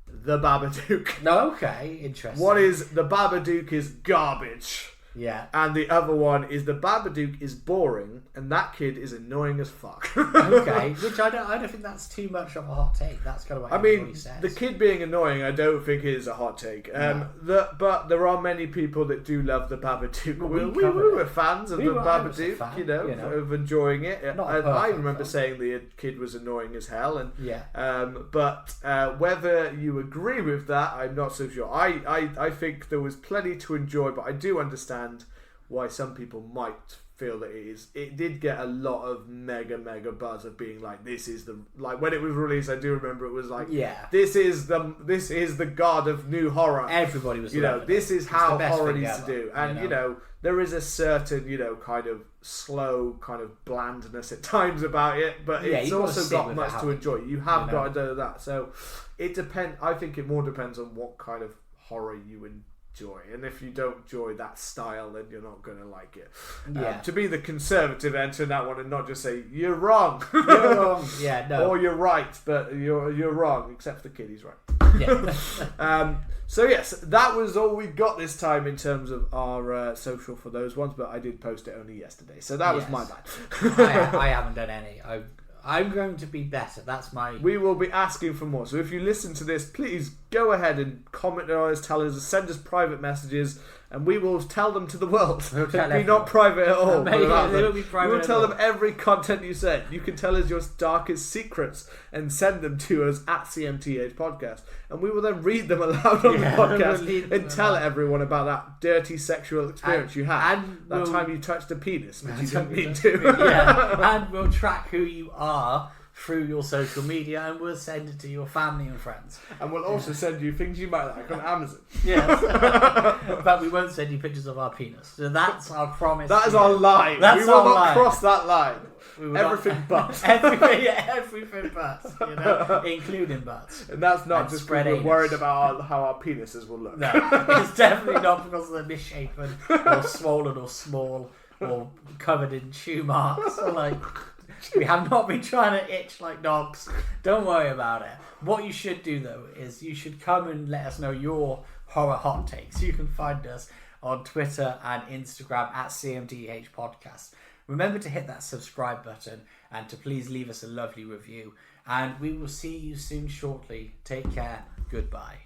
the Babadook. No, okay, interesting. What is the Babadook is garbage. Yeah. And the other one is the Babadook is boring and that kid is annoying as fuck. Okay, which I don't think that's too much of a hot take. That's kind of what everybody says. The kid being annoying I don't think is a hot take. But there are many people that do love the Babadook. We were fans of the Babadook, of enjoying it. I remember saying the kid was annoying as hell. And but whether you agree with that, I'm not so sure. I think there was plenty to enjoy, but I do understand why some people might feel that it did get a lot of mega buzz of being like, this is the, like when it was released, I do remember it was like, this is the god of new horror. Everybody was this is how horror needs to do. And there is a certain kind of slow kind of blandness at times about it, but it's also got much to enjoy. You have got to do that. So it depends. I think it more depends on what kind of horror you enjoy. And if you don't enjoy that style, then you're not going to like it. To be the conservative enter in that one and not just say you're wrong, or you're right, but you're wrong, except for the kid, he's right. So yes, that was all we got this time in terms of our social for those ones, but I did post it only yesterday, so that was my bad. I haven't done any. I'm going to be better. That's my... We will be asking for more. So if you listen to this, please go ahead and comment on us, tell us, send us private messages, and we will tell them to the world. It'll be not private at all. It'll be private. We will tell them every content you send. You can tell us your darkest secrets and send them to us at CMTH Podcast. And we will then read them aloud on the podcast and tell everyone about that dirty sexual experience you had. That time you touched a penis, which you didn't mean to. And we'll track who you are through your social media, and we'll send it to your family and friends. And we'll also send you things you might like on Amazon. Yes. But we won't send you pictures of our penis. So that's our promise. That is our line. We will not cross that line. Everything but. Everything but. Including butts. And that's not just because we're worried about how our penises will look. No, it's definitely not because they're misshapen or swollen or small or covered in chew marks. We have not been trying to itch like dogs. Don't worry about it. What you should do, though, is you should come and let us know your horror hot takes. You can find us on Twitter and Instagram at CMTH Podcast. Remember to hit that subscribe button and to please leave us a lovely review. And we will see you soon shortly. Take care. Goodbye.